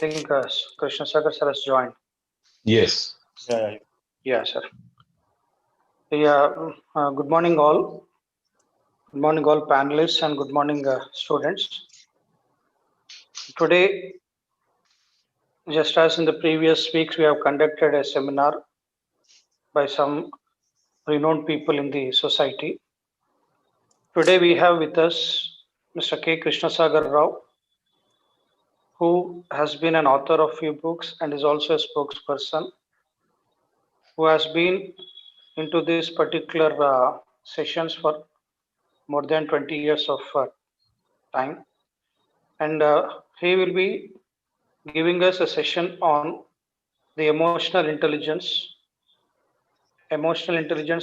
think Krishna Sagar sir has joined. Yes. Yeah, sir. Yeah, good morning all. Good morning all panelists and good morning students. Today, just as in the previous weeks, we have conducted a seminar by some renowned people in the society. Today we have with us Mr. K. Krishna Sagar Rao, who has been an author of few books and is also a spokesperson, who has been into these particular sessions for more than 20 years of time. And he will be giving us a session on the emotional intelligence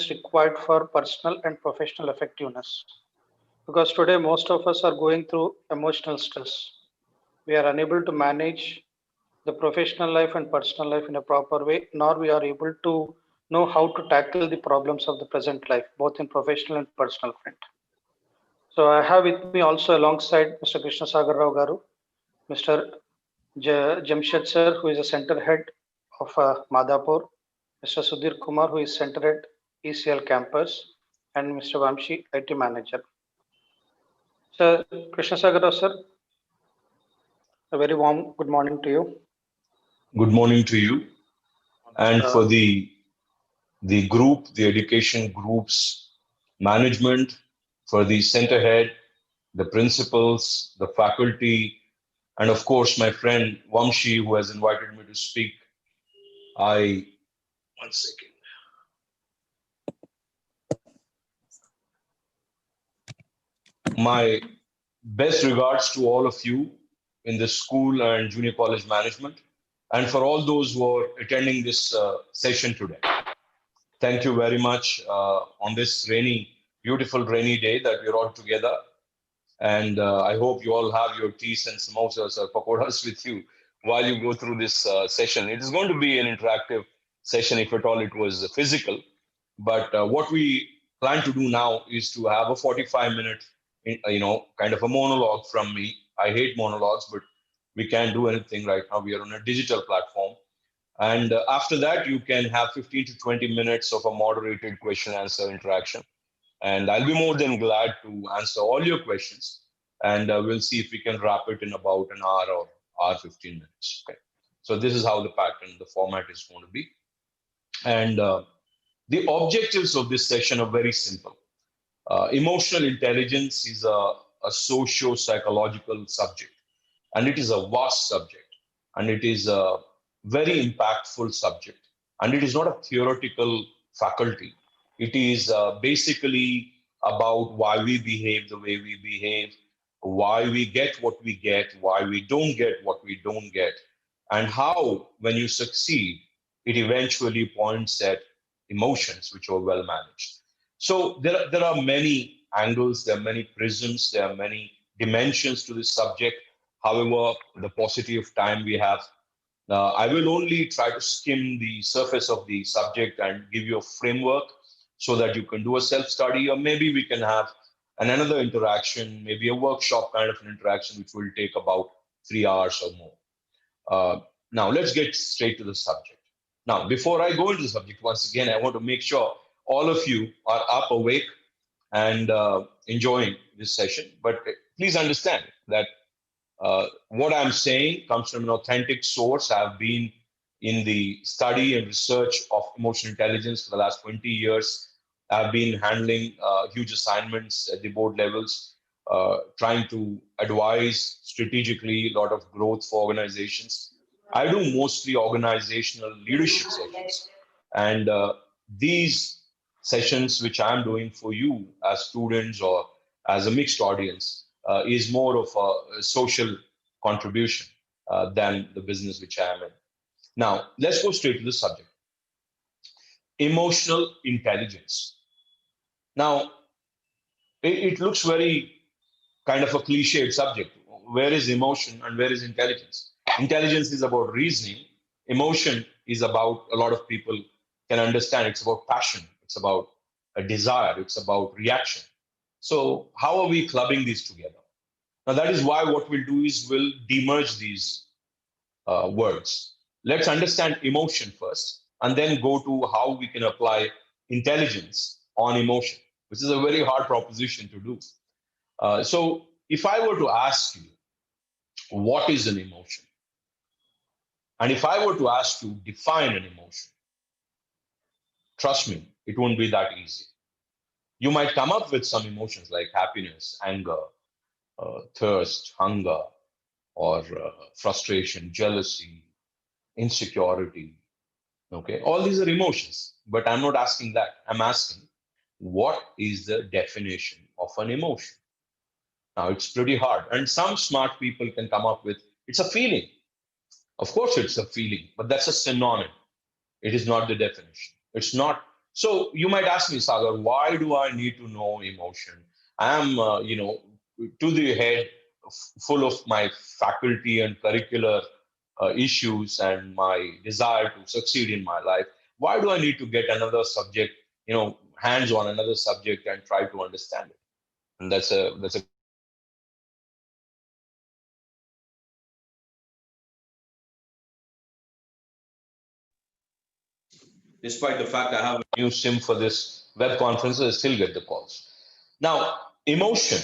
required for personal and professional effectiveness. Because today, most of us are going through emotional stress. We are unable to manage the professional life and personal life in a proper way, nor we are able to know how to tackle the problems of the present life, both in professional and personal front. So I have with me also alongside Mr. Krishna Sagar Rao Garu, Mr. Jamshed sir, who is a center head of Madhapur, Mr. Sudhir Kumar, who is center head ECL campus, and Mr. Vamshi, IT manager. Sir Krishna Sagar Rao sir, a very warm good morning to you. Good morning to you. And for the group, the education groups management, for the center head, the principals, the faculty, and of course my friend Vamshi, who has invited me to speak. One second. My best regards to all of you in the school and junior college management, and for all those who are attending this session today. Thank you very much on this beautiful rainy day that we're all together. And I hope you all have your teas and samosas or pakoras with you while you go through this session. It is going to be an interactive session if at all it was physical. But what we plan to do now is to have a 45-minute, kind of a monologue from me. I hate monologues, but we can't do anything right now. We are on a digital platform. And after that, you can have 15 to 20 minutes of a moderated question answer interaction. And I'll be more than glad to answer all your questions. And we'll see if we can wrap it in about an hour or hour 15 minutes. Okay. So this is how the pattern, the format is going to be. And the objectives of this session are very simple. Emotional intelligence is a socio-psychological subject, and it is a vast subject, and it is a very impactful subject, and it is not a theoretical faculty. It is basically about why we behave the way we behave, why we get what we get, why we don't get what we don't get, and how, when you succeed, it eventually points at emotions which are well managed. So there are many angles, there are many prisms, there are many dimensions to this subject. However, the paucity of time we have, I will only try to skim the surface of the subject and give you a framework so that you can do a self-study, or maybe we can have another interaction, maybe a workshop kind of an interaction, which will take about 3 hours or more. Now, let's get straight to the subject. Now, before I go into the subject, once again, I want to make sure all of you are up, awake, and enjoying this session. But please understand that what I'm saying comes from an authentic source. I've been in the study and research of emotional intelligence for the last 20 years. I've been handling huge assignments at the board levels, trying to advise strategically a lot of growth for organizations. I do mostly organizational leadership sessions. And these sessions, which I'm doing for you as students or as a mixed audience, is more of a social contribution than the business which I am in. Now, let's go straight to the subject. Emotional intelligence. Now, it looks very kind of a cliched subject. Where is emotion and where is intelligence? Intelligence is about reasoning. Emotion is about, a lot of people can understand, it's about passion. It's about a desire. It's about reaction. So how are we clubbing these together? Now, that is why what we'll do is we'll demerge these words. Let's understand emotion first, and then go to how we can apply intelligence on emotion, which is a very hard proposition to do. So, if I were to ask you, what is an emotion? And if I were to ask you, define an emotion, trust me, it won't be that easy. You might come up with some emotions like happiness, anger, thirst, hunger, or frustration, jealousy, insecurity. Okay, all these are emotions, but I'm not asking that. I'm asking, what is the definition of an emotion? Now, it's pretty hard. And some smart people can come up with it's a feeling. Of course, it's a feeling, but that's a synonym. It is not the definition. It's not. So you might ask me, Sagar, why do I need to know emotion? I'm, to the head full of my faculty and curricular issues and my desire to succeed in my life. Why do I need to get another subject, hands on another subject and try to understand it? And that's a despite the fact I have a new SIM for this web conference, I still get the calls. Now, emotion.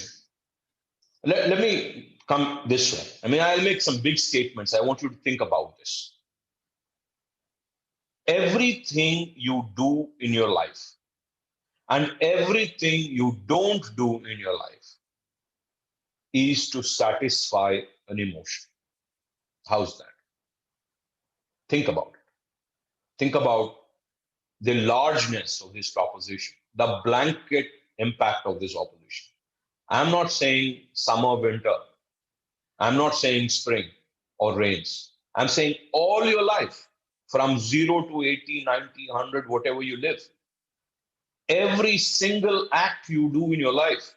Let me come this way. I mean, I'll make some big statements. I want you to think about this. Everything you do in your life and everything you don't do in your life is to satisfy an emotion. How's that? Think about it. Think about the largeness of this proposition, the blanket impact of this opposition. I'm not saying summer, winter. I'm not saying spring or rains. I'm saying all your life, from 0 to 80, 90, 100, whatever you live. Every single act you do in your life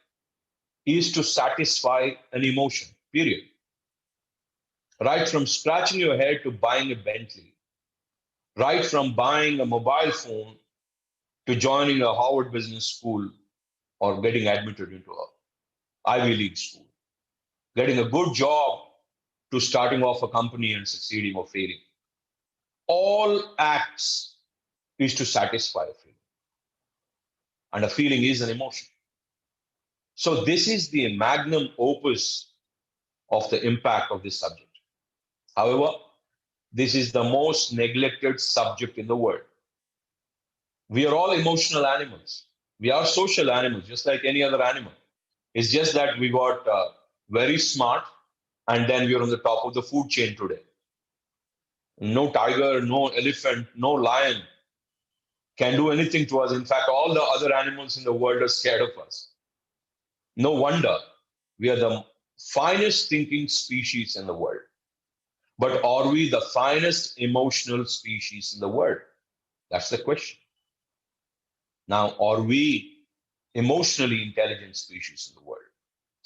is to satisfy an emotion, period. Right from scratching your head to buying a Bentley, right from buying a mobile phone to joining a Harvard Business School or getting admitted into a Ivy League school, getting a good job to starting off a company and succeeding or failing. All acts is to satisfy a feeling. And a feeling is an emotion. So this is the magnum opus of the impact of this subject. However, this is the most neglected subject in the world. We are all emotional animals. We are social animals, just like any other animal. It's just that we got very smart, and then we're on the top of the food chain today. No tiger, no elephant, no lion can do anything to us. In fact, all the other animals in the world are scared of us. No wonder we are the finest thinking species in the world. But are we the finest emotional species in the world? That's the question. Now, are we emotionally intelligent species in the world?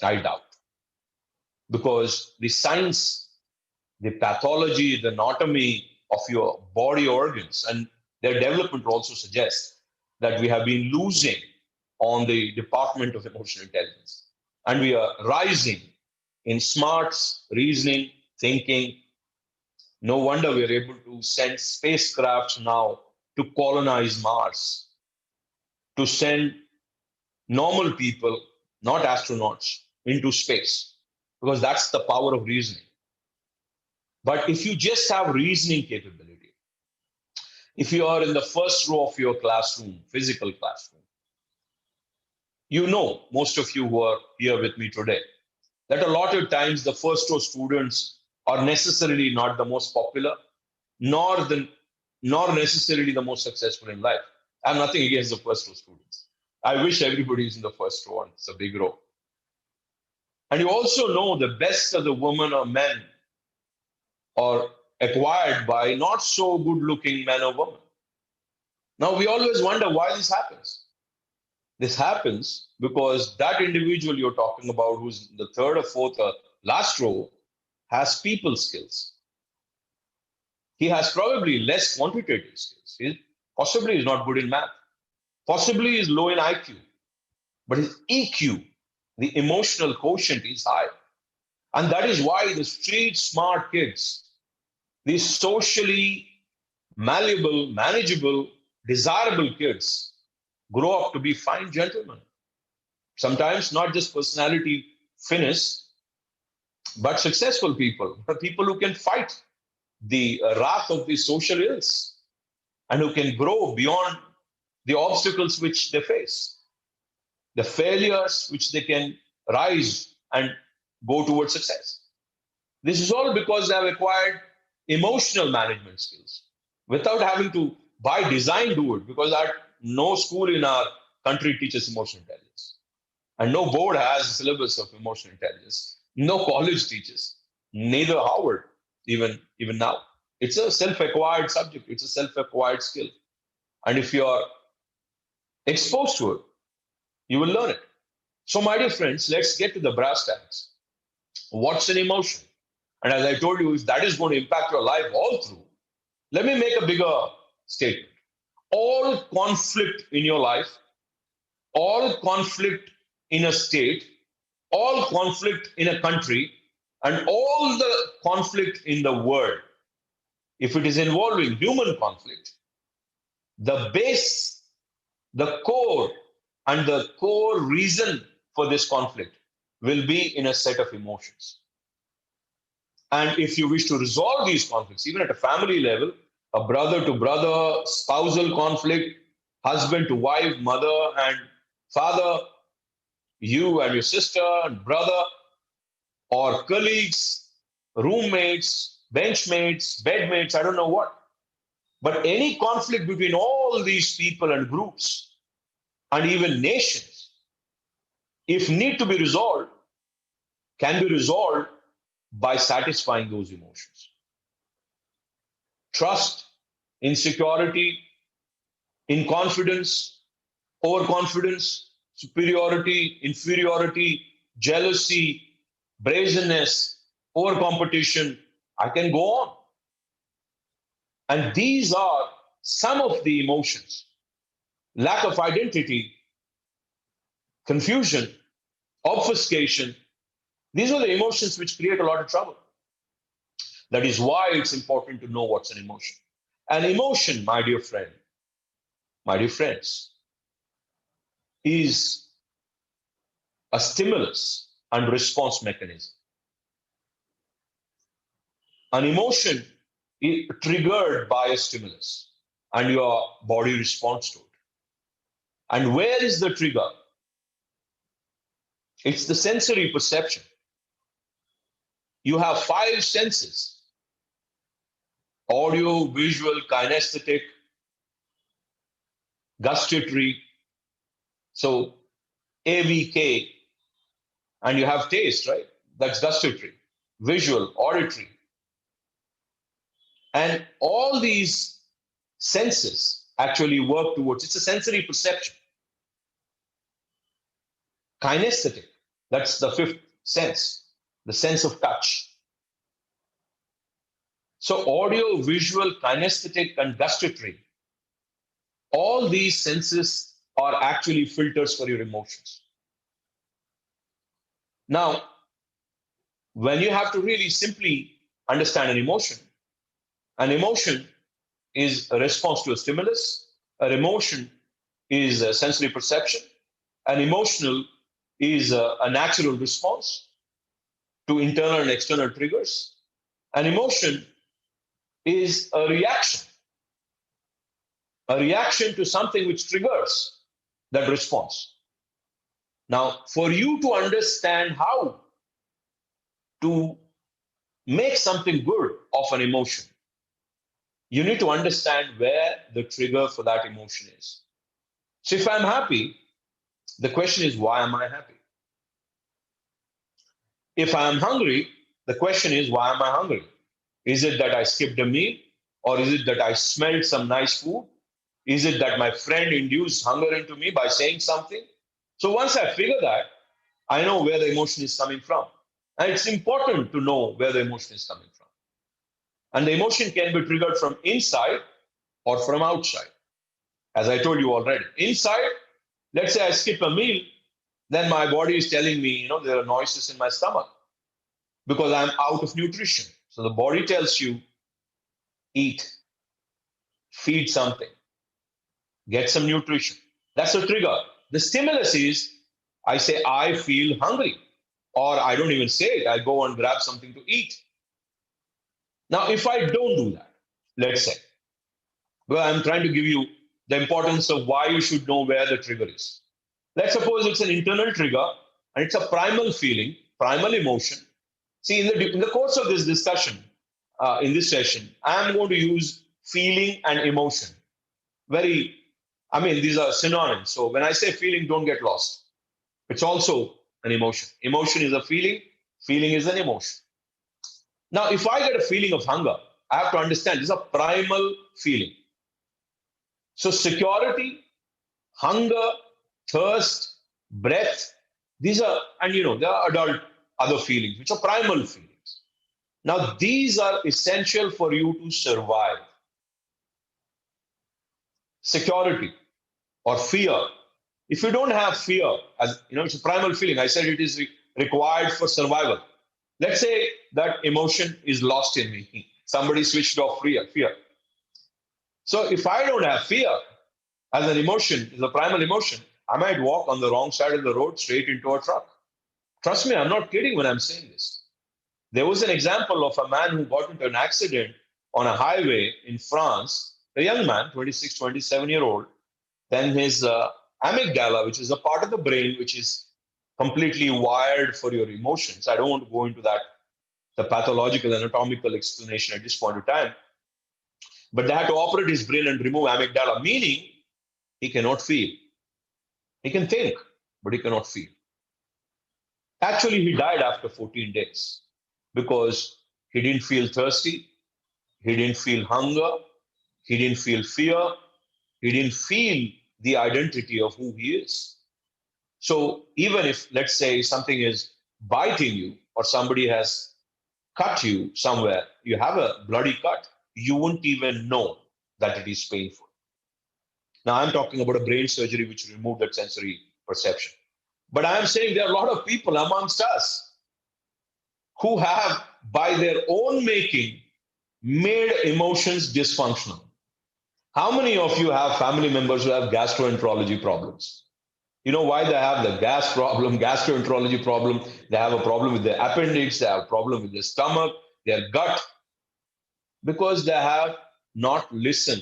I doubt. Because the science, the pathology, the anatomy of your body organs and their development also suggests that we have been losing on the department of emotional intelligence. And we are rising in smarts, reasoning, thinking. No wonder we are able to send spacecrafts now to colonize Mars, to send normal people, not astronauts, into space, because that's the power of reasoning. But if you just have reasoning capability, if you are in the first row of your classroom, physical classroom, you know, most of you who are here with me today, that a lot of times the first row students are necessarily not the most popular, nor necessarily the most successful in life. I have nothing against the first row students. I wish everybody is in the first row, and it's a big row. And you also know the best of the women or men are acquired by not so good looking men or women. Now, we always wonder why this happens. This happens because that individual you're talking about, who's the third or fourth or last row, has people skills. He has probably less quantitative skills. He possibly is not good in math. Possibly is low in IQ. But his EQ, the emotional quotient, is high. And that is why the street smart kids These socially malleable, manageable, desirable kids grow up to be fine gentlemen. Sometimes not just personality finesse, but successful people, people who can fight the wrath of the social ills and who can grow beyond the obstacles which they face, the failures which they can rise and go towards success. This is all because they have acquired emotional management skills without having to, by design, do it, because no school in our country teaches emotional intelligence. And no board has a syllabus of emotional intelligence. No college teaches, neither Harvard, even now. It's a self-acquired subject. It's a self-acquired skill. And if you're exposed to it, you will learn it. So, my dear friends, let's get to the brass tacks. What's an emotion? And as I told you, if that is going to impact your life all through, let me make a bigger statement. All conflict in your life, all conflict in a state, all conflict in a country, and all the conflict in the world, if it is involving human conflict, the base, the core, and the core reason for this conflict will be in a set of emotions. And if you wish to resolve these conflicts, even at a family level, a brother to brother, spousal conflict, husband to wife, mother and father, you and your sister and brother, or colleagues, roommates, benchmates, bedmates, I don't know what. But any conflict between all these people and groups and even nations, if need to be resolved, can be resolved by satisfying those emotions. Trust, insecurity, inconfidence, overconfidence, superiority, inferiority, jealousy, brazenness, overcompetition. I can go on. And these are some of the emotions: lack of identity, confusion, obfuscation. These are the emotions which create a lot of trouble. That is why it's important to know what's an emotion. An emotion, my dear friend, my dear friends, is a stimulus and response mechanism. An emotion is triggered by a stimulus and your body responds to it. And where is the trigger? It's the sensory perception. You have 5 senses: audio, visual, kinesthetic, gustatory. So AVK, and you have taste, right? That's gustatory, visual, auditory. And all these senses actually work towards, it's a sensory perception. Kinesthetic, that's the 5th sense, the sense of touch. So audio, visual, kinesthetic, and gustatory, all these senses are actually filters for your emotions. Now, when you have to really simply understand an emotion is a response to a stimulus, an emotion is a sensory perception, an emotional is a natural response to internal and external triggers. An emotion is a reaction to something which triggers that response. Now, for you to understand how to make something good of an emotion, you need to understand where the trigger for that emotion is. So if I'm happy, the question is, why am I happy? If I'm hungry, the question is, why am I hungry? Is it that I skipped a meal? Or is it that I smelled some nice food? Is it that my friend induced hunger into me by saying something? So once I figure that, I know where the emotion is coming from. And it's important to know where the emotion is coming from. And the emotion can be triggered from inside or from outside. As I told you already, inside, let's say I skip a meal, then my body is telling me, there are noises in my stomach because I'm out of nutrition. So the body tells you, eat, feed something, get some nutrition. That's a trigger. The stimulus is I say, I feel hungry. Or I don't even say it, I go and grab something to eat. Now, if I don't do that, let's say, well, I'm trying to give you the importance of why you should know where the trigger is. Let's suppose it's an internal trigger and it's a primal feeling, primal emotion. See, in the course of this discussion, in this session, I'm going to use feeling and emotion. These are synonyms. So when I say feeling, don't get lost. It's also an emotion. Emotion is a feeling is an emotion. Now, if I get a feeling of hunger, I have to understand this is a primal feeling. So security, hunger, thirst, breath, these are, and there are adult other feelings, which are primal feelings. Now, these are essential for you to survive. Security or fear. If you don't have fear, as it's a primal feeling. I said it is required for survival. Let's say that emotion is lost in me. Somebody switched off fear. So if I don't have fear as an emotion, as a primal emotion, I might walk on the wrong side of the road straight into a truck. Trust me, I'm not kidding when I'm saying this. There was an example of a man who got into an accident on a highway in France, a young man, 26, 27-year-old. Then his amygdala, which is a part of the brain which is completely wired for your emotions. I don't want to go into that, the pathological, anatomical explanation at this point in time. But they had to operate his brain and remove amygdala, meaning he cannot feel. He can think, but he cannot feel. Actually, he died after 14 days because he didn't feel thirsty, he didn't feel hunger, he didn't feel fear, he didn't feel the identity of who he is. So even if, let's say, something is biting you or somebody has cut you somewhere, you have a bloody cut, you won't even know that it is painful. Now, I'm talking about a brain surgery which removed that sensory perception. But I'm saying there are a lot of people amongst us who have, by their own making, made emotions dysfunctional. How many of you have family members who have gastroenterology problems? You know why they have the gas problem, gastroenterology problem? They have a problem with their appendix, they have a problem with their stomach, their gut, because they have not listened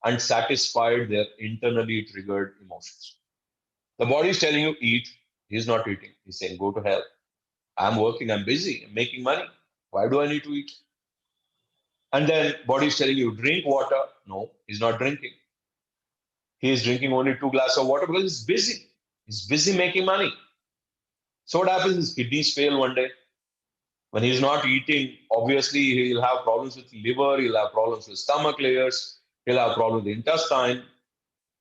and satisfied their internally triggered emotions. The body is telling you eat, he's not eating. He's saying go to hell. I'm working, I'm busy, I'm making money. Why do I need to eat? And then body is telling you drink water. No, he's not drinking. He is drinking only 2 glasses of water because he's busy. He's busy making money. So what happens is kidneys fail one day. When he's not eating, obviously he'll have problems with liver, he'll have problems with stomach layers, he'll have problems with the intestine,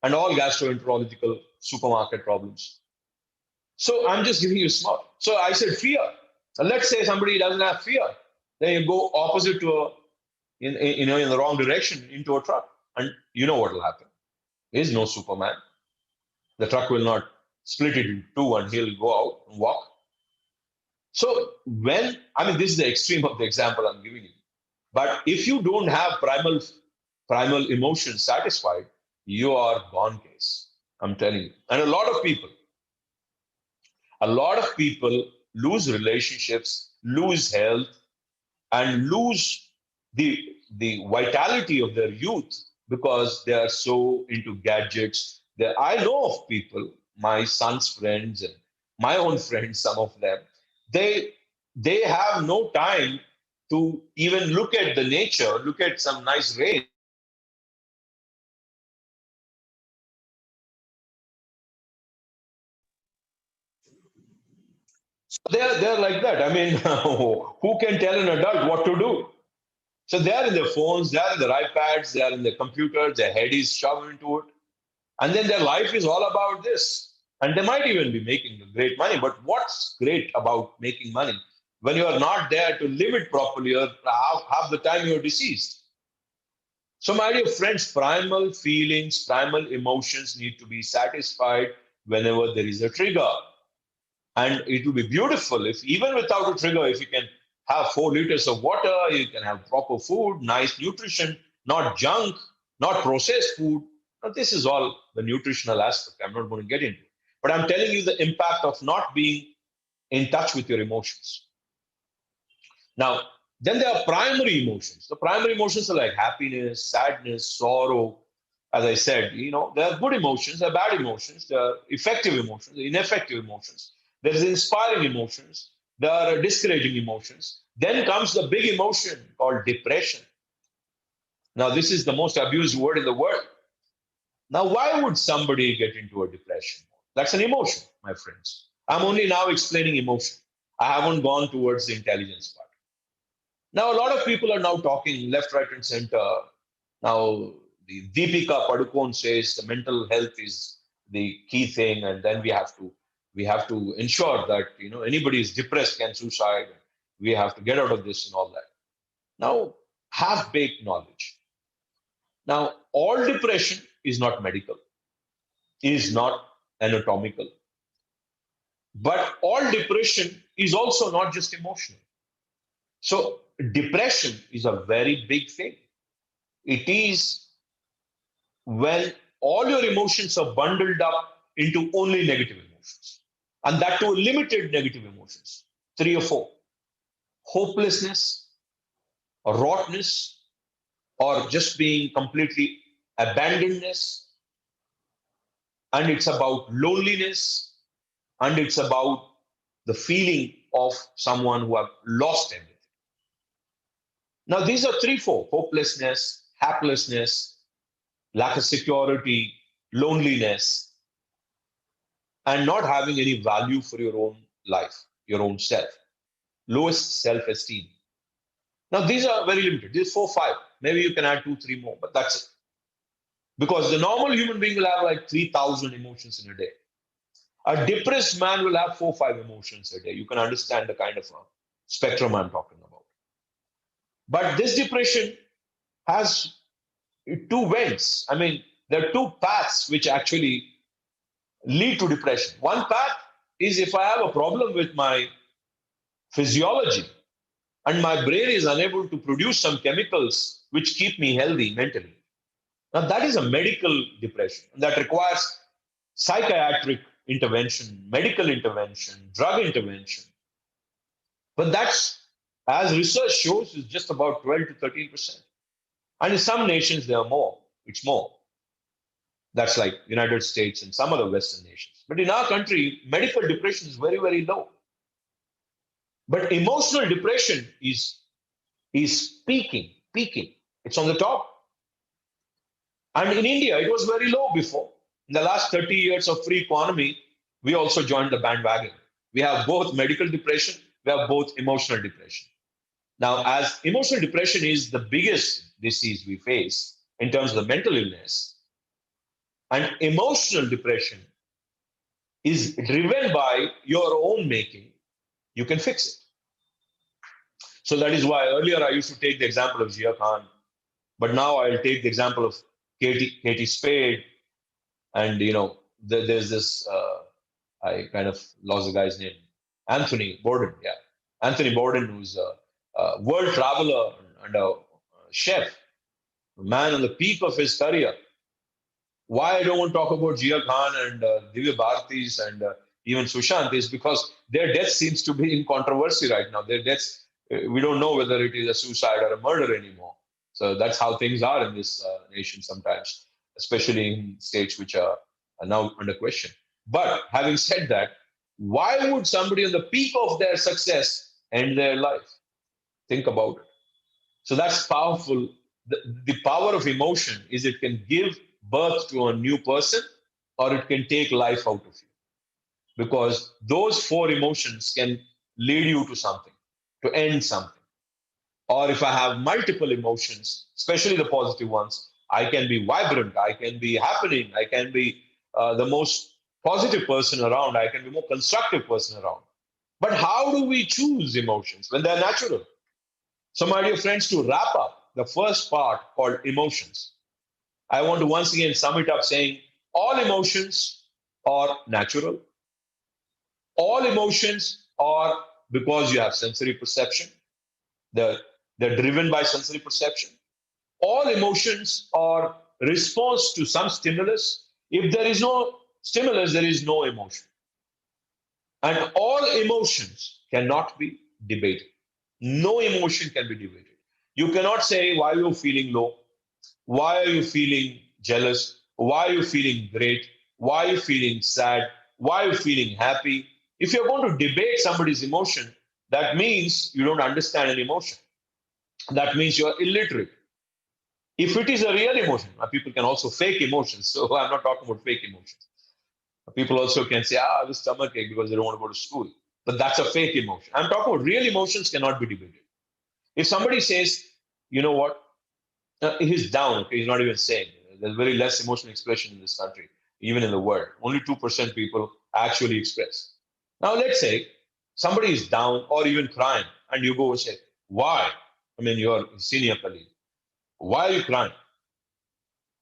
and all gastroenterological supermarket problems. So I'm just giving you small. So I said fear. And let's say somebody doesn't have fear. Then you go opposite to in the wrong direction into a truck. And you know what will happen. There's no Superman. The truck will not split it in two and he'll go out and walk. So this is the extreme of the example I'm giving you. But if you don't have primal emotions satisfied, you are gone case. I'm telling you. And a lot of people lose relationships, lose health, and lose the vitality of their youth because they are so into gadgets. I know of people, my son's friends and my own friends, some of them, they have no time to even look at the nature, look at some nice rain. They're like that. Who can tell an adult what to do? So they're in their phones, they're in their iPads, they're in their computers, their head is shoved into it. And then their life is all about this. And they might even be making great money. But what's great about making money when you are not there to live it properly, or half the time you're deceased? So, my dear friends, primal feelings, primal emotions need to be satisfied whenever there is a trigger. And it will be beautiful if, even without a trigger, if you can have 4 liters of water, you can have proper food, nice nutrition, not junk, not processed food. Now, this is all the nutritional aspect. I'm not going to get into it. But I'm telling you the impact of not being in touch with your emotions. Now, then there are primary emotions. The primary emotions are like happiness, sadness, sorrow. As I said, there are good emotions, there are bad emotions, there are effective emotions, ineffective emotions. There is inspiring emotions, there are discouraging emotions. Then comes the big emotion called depression. Now, this is the most abused word in the world. Now, why would somebody get into a depression? That's an emotion, my friends. I'm only now explaining emotion. I haven't gone towards the intelligence part. Now, a lot of people are now talking left, right, and center. Now, the Deepika Padukone says the mental health is the key thing, and then we have to ensure that anybody is depressed can suicide. We have to get out of this and all that. Now, half-baked knowledge. Now, all depression is not medical, is not anatomical, but all depression is also not just emotional. So, depression is a very big thing. It is when all your emotions are bundled up into only negative emotions, and that too limited negative emotions, 3 or 4: hopelessness, or rottenness, or just being completely abandonedness, and it's about loneliness, and it's about the feeling of someone who have lost everything. Now, these are 3, 4: hopelessness, helplessness, lack of security, loneliness, and not having any value for your own life, your own self, lowest self-esteem. Now, these are very limited. These 4, 5. Maybe you can add 2, 3 more, but that's it. Because the normal human being will have like 3,000 emotions in a day. A depressed man will have 4, 5 emotions a day. You can understand the kind of spectrum I'm talking about. But this depression has 2 vents. I mean, there are 2 paths which actually lead to depression. One path is if I have a problem with my physiology and my brain is unable to produce some chemicals which keep me healthy mentally. Now, that is a medical depression that requires psychiatric intervention, medical intervention, drug intervention. But that's, as research shows, is just about 12 to 13%. And in some nations, there are more. It's more. That's like United States and some other Western nations. But in our country, medical depression is very, very low. But emotional depression is peaking. It's on the top. And in India, it was very low before. In the last 30 years of free economy, we also joined the bandwagon. We have both medical depression, we have both emotional depression. Now, as emotional depression is the biggest disease we face in terms of the mental illness, and emotional depression is driven by your own making, you can fix it. So that is why earlier I used to take the example of Zia Khan, but now I'll take the example of Katie Spade, and there's this I kind of lost the guy's name, Anthony Bourdain. Yeah, Anthony Bourdain, who's a world traveler and a chef, a man on the peak of his career. Why I don't want to talk about Jia Khan and Divya Bharati's and even Sushant is because their death seems to be in controversy right now. Their deaths, we don't know whether it is a suicide or a murder anymore. So that's how things are in this nation sometimes, especially in states which are now under question. But having said that, why would somebody on the peak of their success end their life? Think about it. So that's powerful. The power of emotion is it can give birth to a new person or it can take life out of you. Because those 4 emotions can lead you to something, to end something. Or if I have multiple emotions, especially the positive ones, I can be vibrant, I can be happening, I can be the most positive person around, I can be more constructive person around. But how do we choose emotions when they're natural? So, my dear friends, to wrap up the first part called emotions, I want to once again sum it up saying all emotions are natural. All emotions are because you have sensory perception. They're driven by sensory perception. All emotions are response to some stimulus. If there is no stimulus, there is no emotion. And all emotions cannot be debated. No emotion can be debated. You cannot say why you're feeling low, why are you feeling jealous, why are you feeling great, why are you feeling sad, why are you feeling happy. If you're going to debate somebody's emotion, that means you don't understand an emotion. That means you're illiterate. If it is a real emotion, people can also fake emotions. So I'm not talking about fake emotions. People also can say, this stomach ache because they don't want to go to school. But that's a fake emotion. I'm talking about real emotions cannot be debated. If somebody says, you know what, he's down, okay, he's not even saying. There's very less emotional expression in this country, even in the world. Only 2% people actually express. Now, let's say somebody is down or even crying, and you go and say, why? I mean, you're a senior colleague. Why are you crying?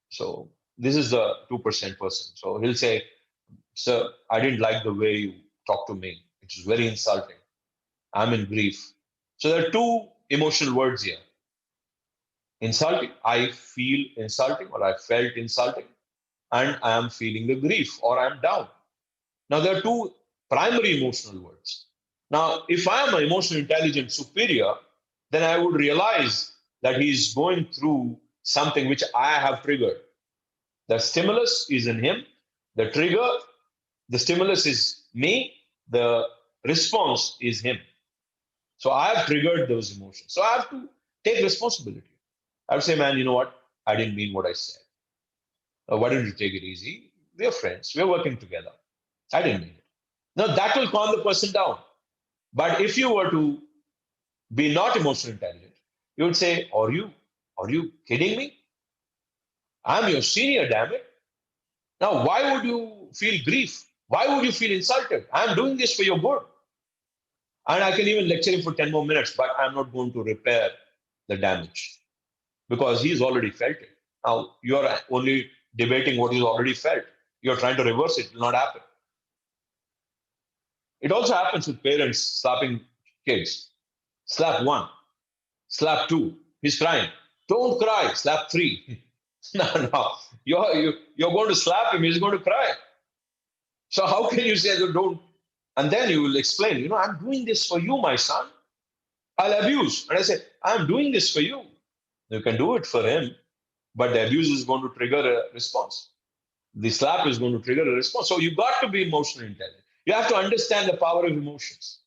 So this is the 2% person. So he'll say, sir, I didn't like the way you talked to me. It was very insulting. I'm in grief. So there are two emotional words here. Insulting, I feel insulting or I felt insulting, and I am feeling the grief or I'm down. Now, there are two primary emotional words. Now, if I am an emotional intelligence superior, then I would realize that he's going through something which I have triggered. The stimulus is in him, the trigger, the stimulus is me, the response is him. So I have triggered those emotions. So I have to take responsibility. I would say, man, you know what? I didn't mean what I said. Why don't you take it easy? We're friends. We're working together. I didn't mean it. Now that will calm the person down. But if you were to be not emotionally intelligent, you would say, are you kidding me? I'm your senior, damn it. Now, why would you feel grief? Why would you feel insulted? I'm doing this for your good. And I can even lecture him for 10 more minutes, but I'm not going to repair the damage because he's already felt it. Now, you're only debating what he's already felt. You're trying to reverse it. It will not happen. It also happens with parents slapping kids. Slap one, slap two. He's crying. Don't cry. Slap three. No. You're going to slap him. He's going to cry. So how can you say that don't? And then you will explain, I'm doing this for you, my son. I'll abuse. And I say, I'm doing this for you. You can do it for him, but the abuse is going to trigger a response. The slap is going to trigger a response. So you got to be emotionally intelligent. You have to understand the power of emotions.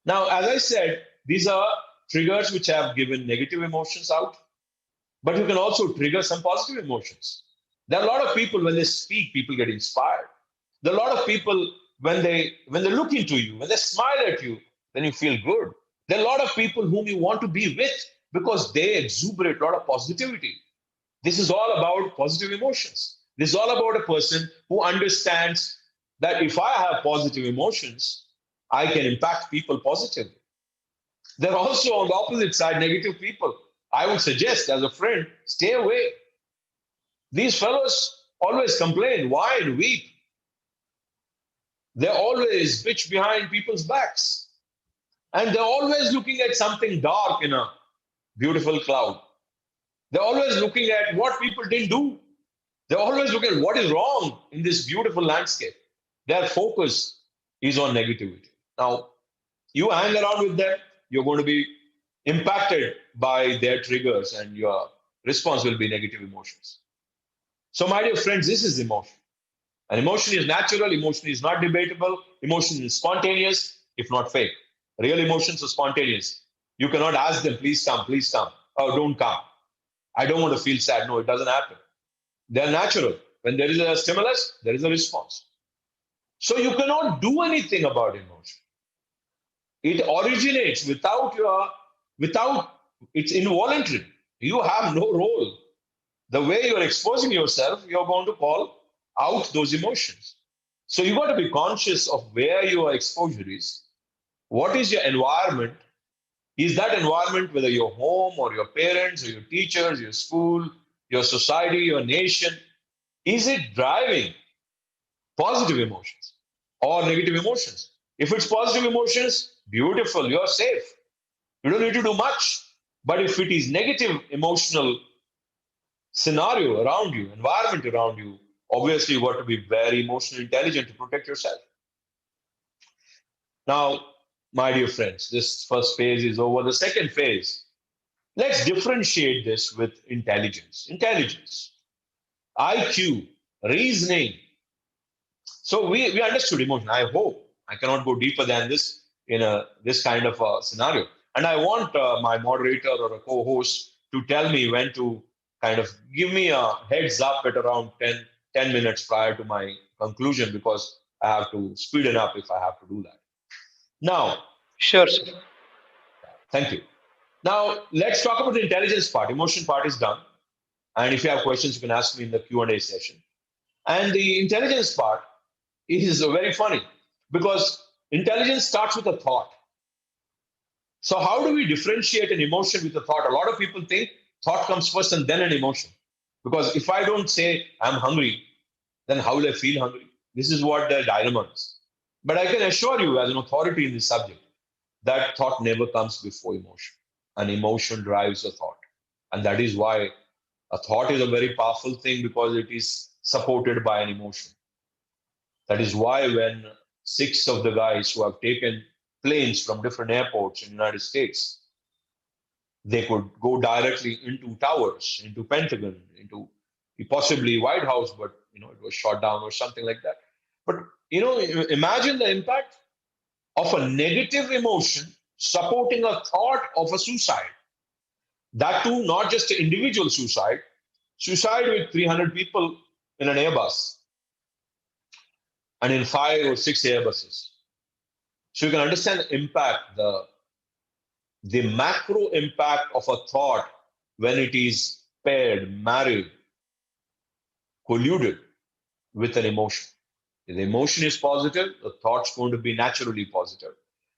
Now, as I said, these are triggers which have given negative emotions out, but you can also trigger some positive emotions. There are a lot of people, when they speak, people get inspired. There are a lot of people, when they look into you, when they smile at you, then you feel good. There are a lot of people whom you want to be with because they exuberate a lot of positivity. This is all about positive emotions. This is all about a person who understands that if I have positive emotions, I can impact people positively. There are also on the opposite side negative people. I would suggest, as a friend, stay away. These fellows always complain, whine, weep. They're always bitch behind people's backs. And they're always looking at something dark in a beautiful cloud. They're always looking at what people didn't do. They're always looking at what is wrong in this beautiful landscape. Their focus is on negativity. Now, you hang around with them, you're going to be impacted by their triggers, and your response will be negative emotions. So, my dear friends, this is emotion. And emotion is natural, emotion is not debatable, emotion is spontaneous, if not fake. Real emotions are spontaneous. You cannot ask them, please come. Oh, don't come. I don't want to feel sad. No, it doesn't happen. They're natural. When there is a stimulus, there is a response. So you cannot do anything about emotion. It originates without, it's involuntary. You have no role. The way you're exposing yourself, you're going to call out those emotions. So you got to be conscious of where your exposure is. What is your environment? Is that environment, whether your home or your parents or your teachers, your school, your society, your nation, is it driving positive emotions or negative emotions? If it's positive emotions, beautiful, you're safe. You don't need to do much. But if it is negative emotional scenario around you, environment around you, obviously you got to be very emotionally intelligent to protect yourself. Now, my dear friends, this first phase is over. The second phase, let's differentiate this with intelligence. Intelligence, IQ, reasoning. So we understood emotion. I hope I cannot go deeper than this in this kind of a scenario. And I want my moderator or a co-host to tell me when to kind of give me a heads up at around 10 minutes prior to my conclusion, because I have to speed it up if I have to do that. Now, Sure, sir. thank you. Now, let's talk about the intelligence part. Emotion part is done. And if you have questions, you can ask me in the Q&A session. And the intelligence part is very funny, because intelligence starts with a thought. So how do we differentiate an emotion with a thought? A lot of people think thought comes first and then an emotion. Because if I don't say I'm hungry, then how will I feel hungry? This is what the dilemma is. But I can assure you, as an authority in this subject, that thought never comes before emotion. An emotion drives a thought. And that is why a thought is a very powerful thing, because it is supported by an emotion. That is why when 6 of the guys who have taken planes from different airports in the United States, they could go directly into towers, into Pentagon, into possibly White House, but it was shot down or something like that. But imagine the impact of a negative emotion supporting a thought of a suicide. That too, not just individual suicide, suicide with 300 people in an Airbus and in 5 or 6 Airbuses. So you can understand the impact, the macro impact of a thought when it is paired, married, colluded with an emotion. If the emotion is positive, the thought's going to be naturally positive.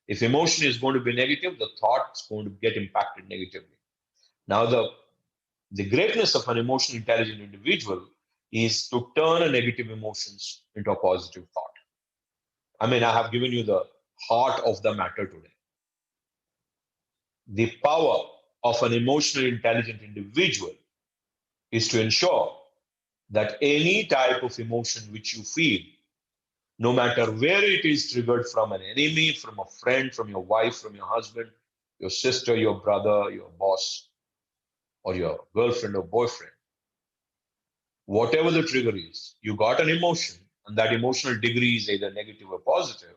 If emotion is going to be negative, the thought's going to get impacted negatively. Now, the greatness of an emotionally intelligent individual is to turn a negative emotions into a positive thought. I mean, I have given you the heart of the matter today. The power of an emotionally intelligent individual is to ensure that any type of emotion which you feel, no matter where it is triggered, from an enemy, from a friend, from your wife, from your husband, your sister, your brother, your boss, or your girlfriend or boyfriend, whatever the trigger is, you got an emotion, and that emotional degree is either negative or positive,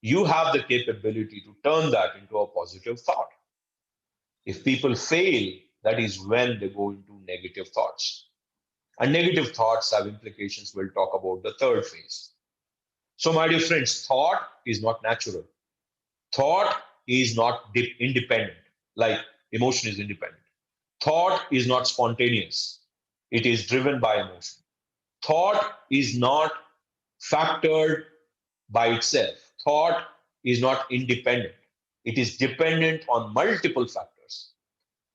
you have the capability to turn that into a positive thought. If people fail, that is when they go into negative thoughts. And negative thoughts have implications. We'll talk about the third phase. So, my dear friends, thought is not natural. Thought is not independent, like emotion is independent. Thought is not spontaneous. It is driven by emotion. Thought is not factored by itself. Thought is not independent. It is dependent on multiple factors,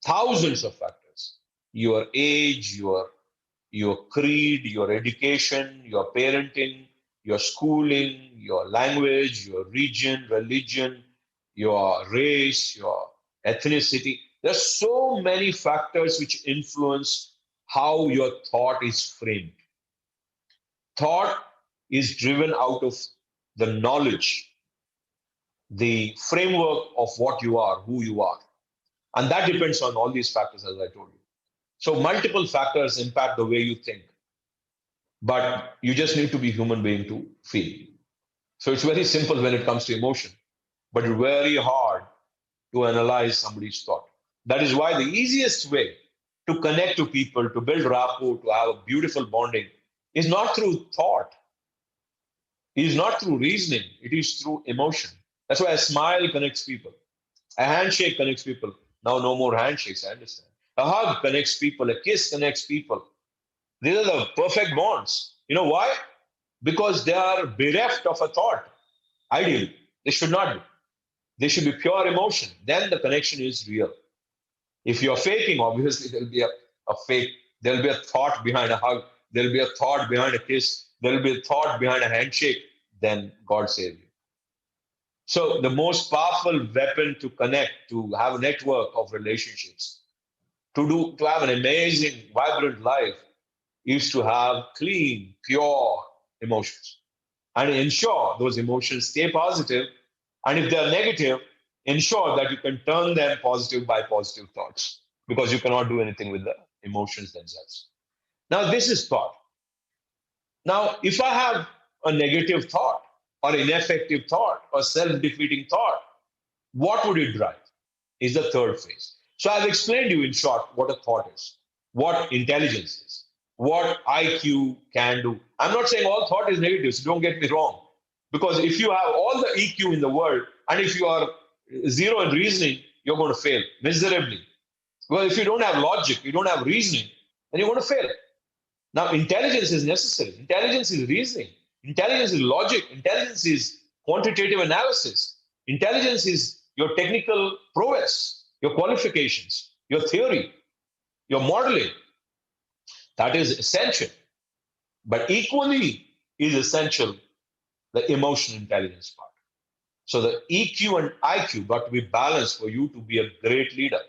thousands of factors. Your age, your creed, your education, your parenting, your schooling, your language, your region, religion, your race, your ethnicity. There's so many factors which influence how your thought is framed. Thought is driven out of the knowledge, the framework of what you are, who you are. And that depends on all these factors, as I told you. So multiple factors impact the way you think, but you just need to be human being to feel. So it's very simple when it comes to emotion, but very hard to analyze somebody's thought. That is why the easiest way to connect to people, to build rapport, to have a beautiful bonding, is not through thought. It is not through reasoning. It is through emotion. That's why a smile connects people. A handshake connects people. Now, no more handshakes, I understand. A hug connects people. A kiss connects people. These are the perfect bonds. You know why? Because they are bereft of a thought. Ideally, they should not be. They should be pure emotion. Then the connection is real. If you're faking, obviously there'll be a fake. There'll be a thought behind a hug. There'll be a thought behind a kiss. There'll be a thought behind a handshake. Then God save you. So the most powerful weapon to connect, to have a network of relationships, to have an amazing, vibrant life is to have clean, pure emotions and ensure those emotions stay positive. And if they are negative, ensure that you can turn them positive by positive thoughts because you cannot do anything with the emotions themselves. Now, this is thought. Now, if I have a negative thought or ineffective thought or self defeating thought, what would it drive? Is the third phase. So I've explained to you in short what a thought is, what intelligence is, what IQ can do. I'm not saying all thought is negative, so don't get me wrong. Because if you have all the EQ in the world and if you are zero in reasoning, you're going to fail miserably. Well, if you don't have logic, you don't have reasoning, then you're going to fail. Now, intelligence is necessary. Intelligence is reasoning. Intelligence is logic. Intelligence is quantitative analysis. Intelligence is your technical prowess, your qualifications, your theory, your modeling. That is essential. But equally is essential the emotional intelligence part. So the EQ and IQ got to be balanced for you to be a great leader.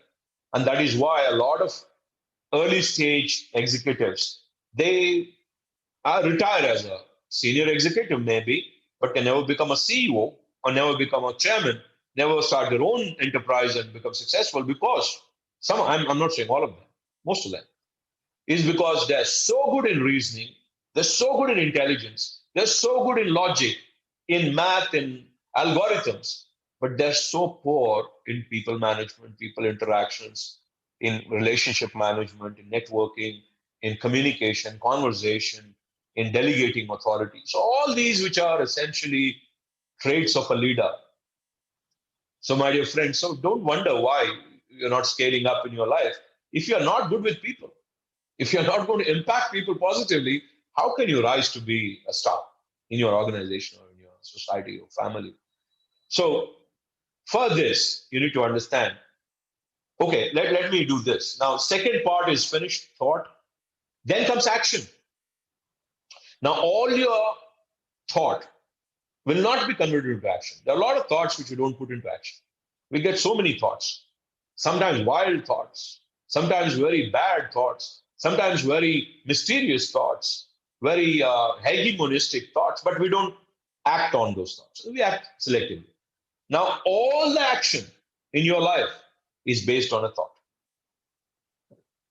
And that is why a lot of early stage executives, they are retired as a senior executive maybe, but can never become a CEO or never become a chairman, never start their own enterprise and become successful because I'm not saying all of them, most of them, is because they're so good in reasoning, they're so good in intelligence, they're so good in logic, in math, in algorithms, but they're so poor in people management, people interactions, in relationship management, in networking, in communication, conversation, in delegating authority. So all these which are essentially traits of a leader. So my dear friends, so don't wonder why you're not scaling up in your life. If you're not good with people, if you're not going to impact people positively, how can you rise to be a star in your organization or in your society or family? So for this, you need to understand, okay, let me do this. Now, second part is finished thought. Then comes action. Now, all your thought will not be converted into action. There are a lot of thoughts which you don't put into action. We get so many thoughts, sometimes wild thoughts, sometimes very bad thoughts, sometimes very mysterious thoughts, very hegemonistic thoughts, but we don't act on those thoughts. We act selectively. Now, all the action in your life is based on a thought.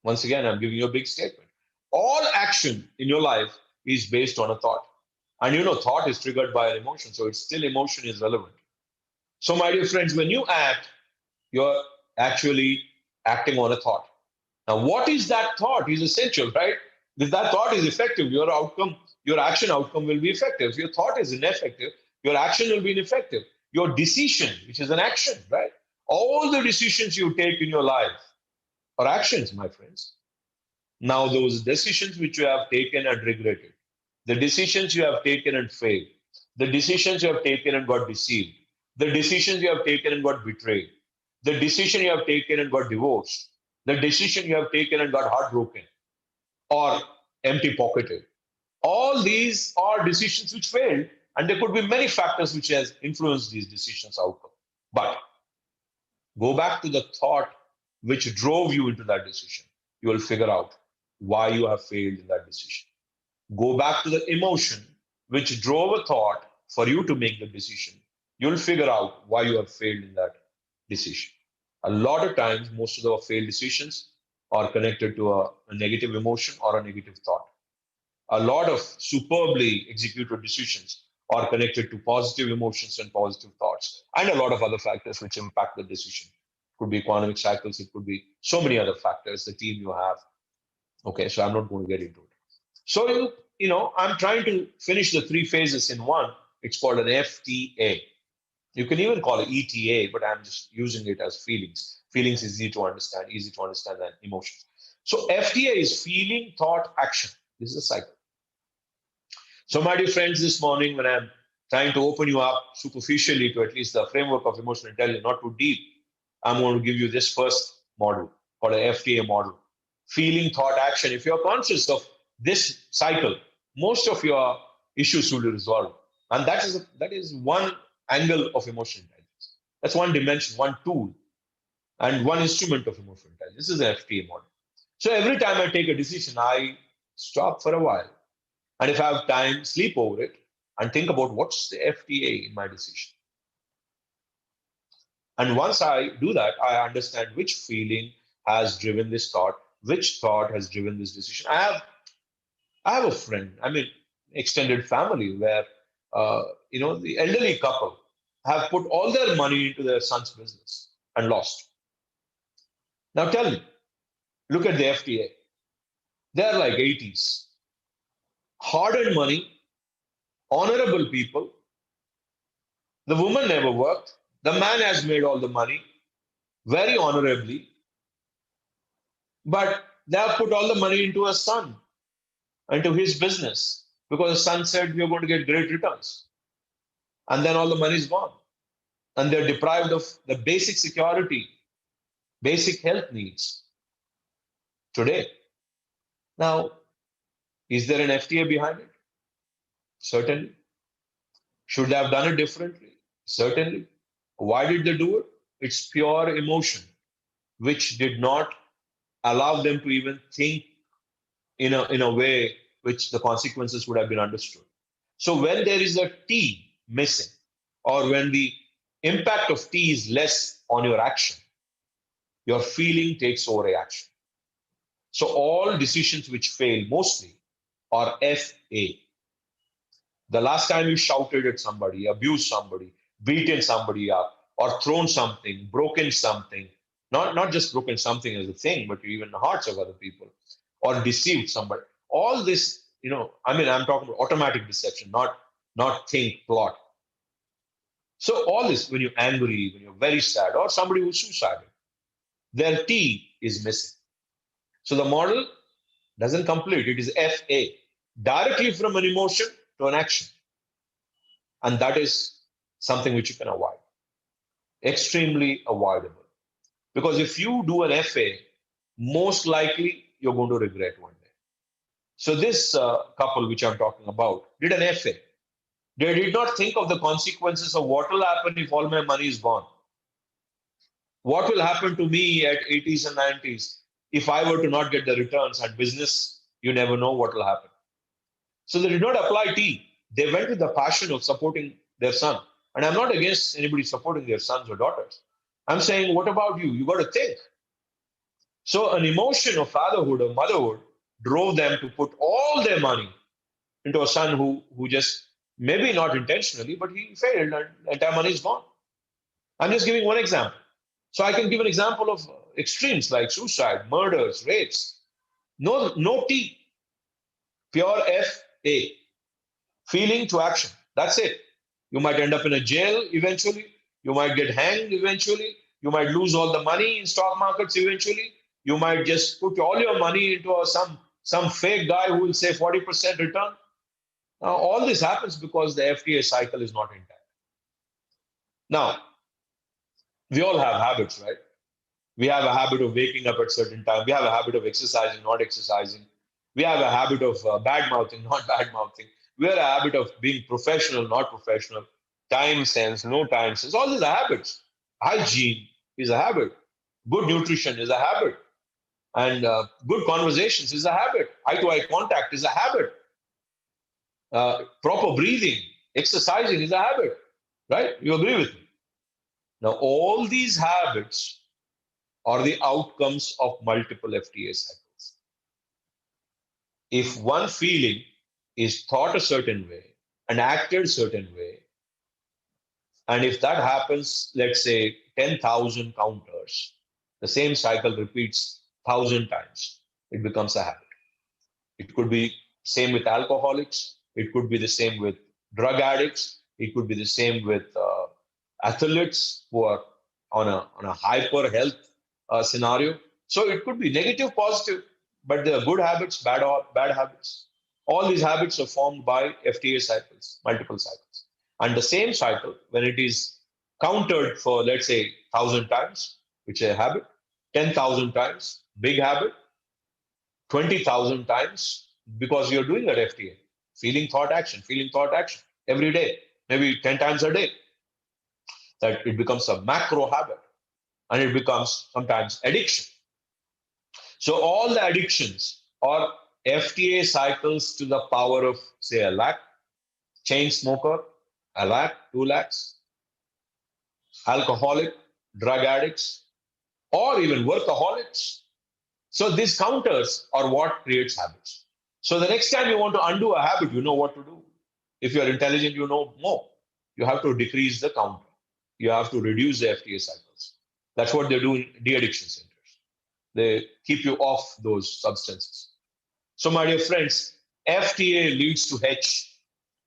Once again, I'm giving you a big statement. All action in your life is based on a thought. And you know, thought is triggered by an emotion, so it's still emotion is relevant. So, my dear friends, when you act, you're actually acting on a thought. Now, what is that thought is essential, right? If that thought is effective, your outcome, your action outcome will be effective. If your thought is ineffective, your action will be ineffective. Your decision, which is an action, right? All the decisions you take in your life are actions, my friends. Now, those decisions which you have taken and regretted, the decisions you have taken and failed, the decisions you have taken and got deceived, the decisions you have taken and got betrayed, the decision you have taken and got divorced, the decision you have taken and got heartbroken or empty pocketed. All these are decisions which failed, and there could be many factors which has influenced these decisions outcome. But go back to the thought which drove you into that decision. You will figure out why you have failed in that decision. Go back to the emotion which drove a thought for you to make the decision. You'll figure out why you have failed in that decision. A lot of times, most of the failed decisions are connected to a negative emotion or a negative thought. A lot of superbly executed decisions are connected to positive emotions and positive thoughts, and a lot of other factors which impact the decision. It could be economic cycles, it could be so many other factors, the team you have. Okay, so I'm not going to get into it. So, I'm trying to finish the three phases in one. It's called an FTA. You can even call it ETA, but I'm just using it as feelings. Feelings is easy to understand than emotions. So FTA is feeling, thought, action. This is a cycle. So, my dear friends, this morning when I'm trying to open you up superficially to at least the framework of emotional intelligence, not too deep, I'm going to give you this first model called an FTA model. Feeling, thought, action. If you're conscious of this cycle, most of your issues will be resolved. And that is one angle of emotional intelligence. That's one dimension, one tool. and one instrument of emotional intelligence. This is an FTA model. So every time I take a decision, I stop for a while. And if I have time, sleep over it and think about what's the FTA in my decision. And once I do that, I understand which feeling has driven this thought, which thought has driven this decision. I have a friend, I mean, extended family where the elderly couple have put all their money into their son's business and lost. Now tell me, look at the FTA. They're like 80s, hard-earned money, honorable people. The woman never worked. The man has made all the money very honorably, but they have put all the money into a son, into his business, because the son said you're going to get great returns. And then all the money is gone. And they're deprived of the basic security, basic health needs today. Now, is there an FTA behind it? Certainly. Should they have done it differently? Certainly. Why did they do it? It's pure emotion, which did not allow them to even think in a way which the consequences would have been understood. So when there is a T missing, or when the impact of T is less on your action, your feeling takes over reaction. So all decisions which fail mostly are FA. The last time you shouted at somebody, abused somebody, beaten somebody up, or thrown something, broken something, not just broken something as a thing, but even the hearts of other people, or deceived somebody. All this, I'm talking about automatic deception, not think, plot. So all this, when you're angry, when you're very sad, or somebody who's suicidal, their T is missing. So the model doesn't complete. It is FA, directly from an emotion to an action. And that is something which you can avoid. Extremely avoidable. Because if you do an FA, most likely you're going to regret one day. So this couple which I'm talking about did an FA. They did not think of the consequences of what will happen if all my money is gone. What will happen to me at 80s and 90s if I were to not get the returns at business? You never know what will happen. So they did not apply T. They went with the passion of supporting their son. And I'm not against anybody supporting their sons or daughters. I'm saying, what about you? You got to think. So an emotion of fatherhood or motherhood drove them to put all their money into a son who just, maybe not intentionally, but he failed and the entire money is gone. I'm just giving one example. So I can give an example of extremes like suicide, murders, rapes. No T, pure FA, feeling to action. That's it. You might end up in a jail eventually. You might get hanged eventually. You might lose all the money in stock markets eventually. You might just put all your money into some fake guy who will say 40% return. Now, all this happens because the FTA cycle is not intact. Now, we all have habits, right? We have a habit of waking up at certain time. We have a habit of exercising, not exercising. We have a habit of bad mouthing, not bad mouthing. We have a habit of being professional, not professional. Time sense, no time sense. All these are habits. Hygiene is a habit. Good nutrition is a habit. And good conversations is a habit. Eye-to-eye contact is a habit. Proper breathing, exercising is a habit. Right? You agree with me? Now, all these habits are the outcomes of multiple FTA cycles. If one feeling is thought a certain way and acted a certain way, and if that happens, let's say 10,000 counters, the same cycle repeats 1,000 times, it becomes a habit. It could be same with alcoholics. It could be the same with drug addicts. It could be the same with athletes who are on a hyper health scenario. So it could be negative, positive, but there are good habits, bad habits. All these habits are formed by FTA cycles, multiple cycles. And the same cycle, when it is countered for, let's say, 1,000 times, which is a habit, 10,000 times, big habit, 20,000 times, because you're doing that FTA, feeling, thought, action, every day, maybe 10 times a day, that it becomes a macro habit. and it becomes sometimes addiction. So all the addictions or FTA cycles to the power of, say, a lakh, chain smoker, a lakh, 2 lakhs, alcoholic, drug addicts, or even workaholics. So these counters are what creates habits. So the next time you want to undo a habit, you know what to do. If you're intelligent, you know more. You have to decrease the counter. You have to reduce the FTA cycles. That's what they do in de-addiction centers. They keep you off those substances. So, my dear friends, FTA leads to H.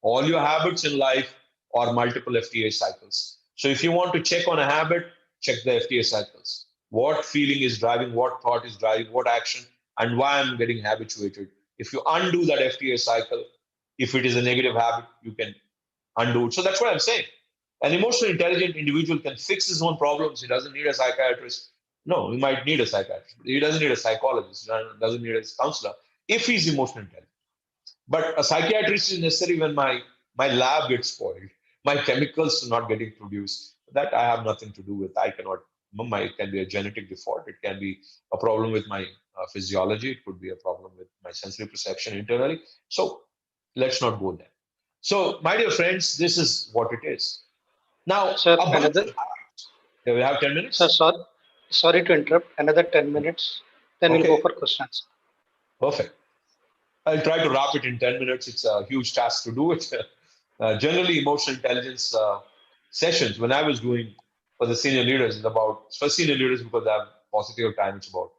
All your habits in life are multiple FTA cycles. So, if you want to check on a habit, check the FTA cycles. What feeling is driving, what thought is driving, what action, and why I'm getting habituated. If you undo that FTA cycle, if it is a negative habit, you can undo it. So, that's what I'm saying. An emotionally intelligent individual can fix his own problems. He doesn't need a psychiatrist. No, he might need a psychiatrist. He doesn't need a psychologist. He doesn't need a counselor if he's emotionally intelligent. But a psychiatrist is necessary when my lab gets spoiled, my chemicals are not getting produced. That I have nothing to do with. I cannot. It can be a genetic default. It can be a problem with my physiology. It could be a problem with my sensory perception internally. So let's not go there. So, my dear friends, this is what it is. Now, Sir, a bunch another, of habits. Do we have 10 sir, minutes? sorry to interrupt. Another 10 minutes, then we'll go Okay, for questions. perfect. I'll try to wrap it in 10 minutes. It's a huge task to do it. Generally, emotional intelligence sessions, when I was doing for the senior leaders, is about, for senior leaders, because they have positive time, it's about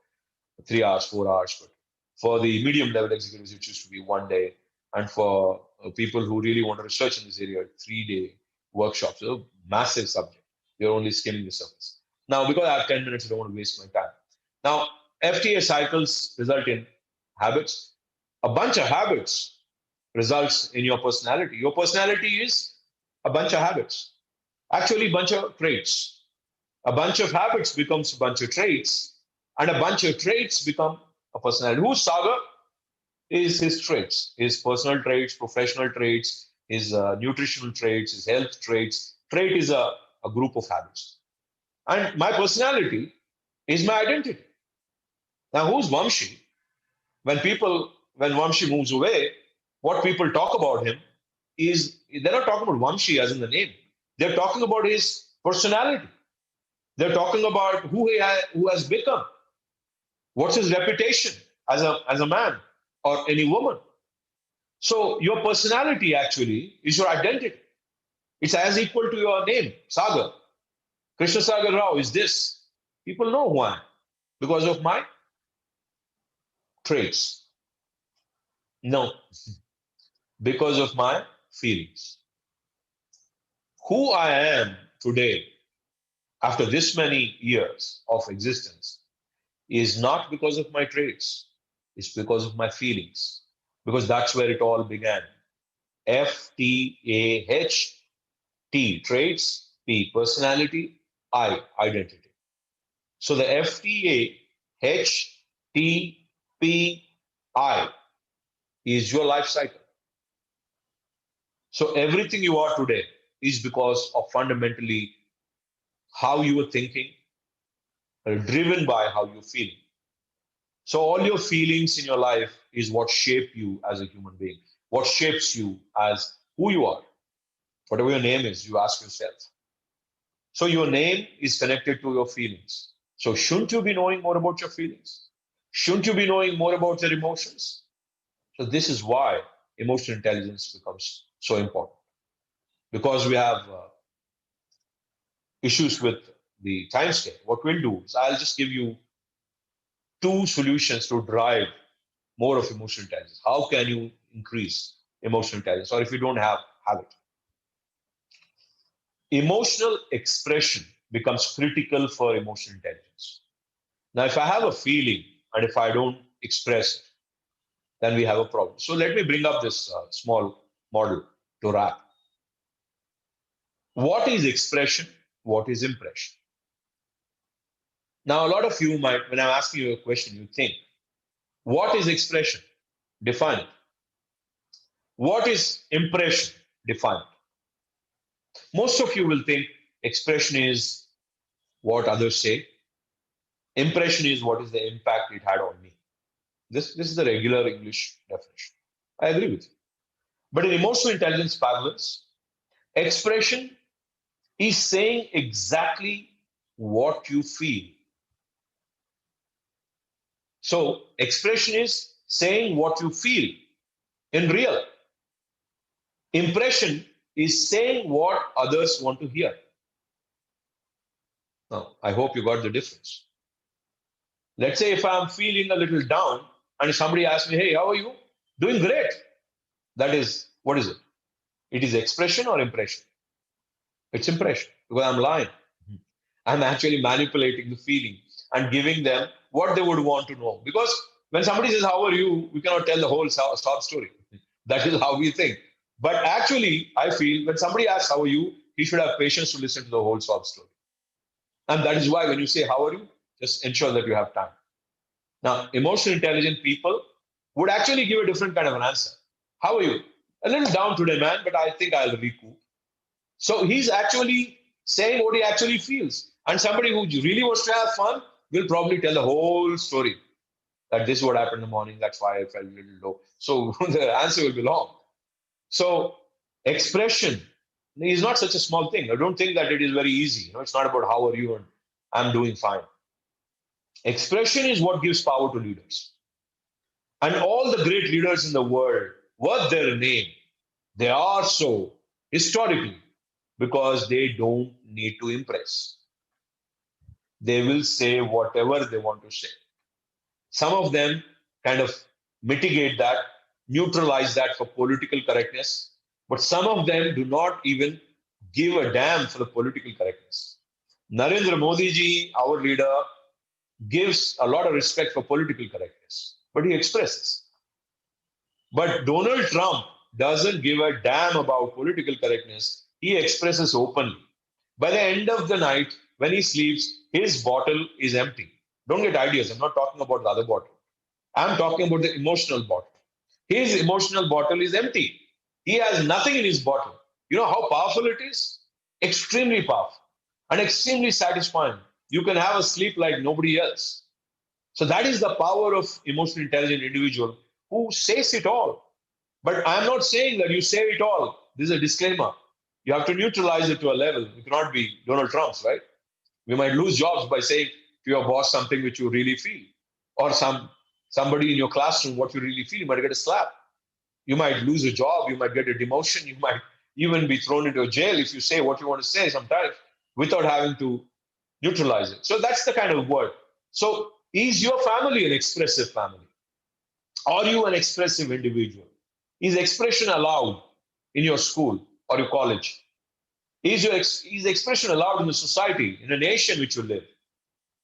3 hours, 4 hours. But for the medium level executives, it used to be one day. And for people who really want to research in this area, 3-day workshops. So massive subject. You're only skimming the surface. Now, because I have 10 minutes, I don't want to waste my time. Now, FTA cycles result in habits. A bunch of habits results in your personality. Your personality is a bunch of habits. Actually, a bunch of traits. A bunch of habits becomes a bunch of traits, and a bunch of traits become a personality. Who's Sagar? Is his traits, his personal traits, professional traits, his nutritional traits, his health traits. Trait is a group of habits. And my personality is my identity. Now, who's Vamshi? When Vamshi moves away, what people talk about him is they're not talking about Vamshi as in the name. They're talking about his personality. They're talking about who has become. What's his reputation as a man or any woman? So your personality actually is your identity. It's as equal to your name, Sagar. Krishna Sagar Rao is this. People know who I am because of my traits. No, because of my feelings. Who I am today, after this many years of existence, is not because of my traits, it's because of my feelings, because that's where it all began. FTAH, traits, P, personality, I, identity. So the FTAHTPI is your life cycle. So everything you are today is because of fundamentally how you were thinking, driven by how you're feeling. So all your feelings in your life is what shape you as a human being, what shapes you as who you are. Whatever your name is, you ask yourself. So your name is connected to your feelings. So shouldn't you be knowing more about your feelings? Shouldn't you be knowing more about your emotions? So this is why emotional intelligence becomes so important. Because we have issues with the time scale. What we'll do is I'll just give you two solutions to drive more of emotional intelligence. How can you increase emotional intelligence? Or if you don't have it. Emotional expression becomes critical for emotional intelligence. Now, if I have a feeling and if I don't express it, then we have a problem. So let me bring up this small model to wrap. What is expression? What is impression? Now, a lot of you might, when I'm asking you a question, you think, what is expression? Define it. What is impression? Define it. Most of you will think expression is what others say. Impression is what is the impact it had on me. This is the regular English definition. I agree with you. But in emotional intelligence parlance, expression is saying exactly what you feel. So, expression is saying what you feel in real. Impression is saying what others want to hear. Now, I hope you got the difference. Let's say if I'm feeling a little down and somebody asks me, hey, how are you? Doing great. That is, what is it? It is expression or impression? It's impression because I'm lying. I'm actually manipulating the feeling and giving them what they would want to know. Because when somebody says, how are you? We cannot tell the whole sob story. That is how we think. But actually, I feel when somebody asks, how are you? He should have patience to listen to the whole sob story. And that is why when you say, how are you? Just ensure that you have time. Now, emotionally intelligent people would actually give a different kind of an answer. How are you? A little down today, man, but I think I'll recoup. So he's actually saying what he actually feels. And somebody who really wants to have fun will probably tell the whole story. That this is what happened in the morning, that's why I felt a little low. So the answer will be long. So expression is not such a small thing. I don't think that it is very easy. It's not about how are you and I'm doing fine. Expression is what gives power to leaders. And all the great leaders in the world, what their name, they are so historically because they don't need to impress. They will say whatever they want to say. Some of them kind of mitigate that, neutralize that for political correctness, but some of them do not even give a damn for the political correctness. Narendra Modi ji, our leader, gives a lot of respect for political correctness, but he expresses. But Donald Trump doesn't give a damn about political correctness. He expresses openly. By the end of the night, when he sleeps, his bottle is empty. Don't get ideas. I'm not talking about the other bottle. I'm talking about the emotional bottle. His emotional bottle is empty. He has nothing in his bottle. You know how powerful it is? Extremely powerful and extremely satisfying. You can have a sleep like nobody else. So that is the power of emotionally intelligent individual who says it all. But I'm not saying that you say it all. This is a disclaimer. You have to neutralize it to a level. You cannot be Donald Trump's, right? We might lose jobs by saying to your boss something which you really feel, or somebody in your classroom what you really feel. You might get a slap. You might lose a job. You might get a demotion. You might even be thrown into a jail if you say what you want to say sometimes without having to neutralize it. So that's the kind of word. So is your family an expressive family? Are you an expressive individual? Is expression allowed in your school or your college? Is expression allowed in the society, in a nation which you live?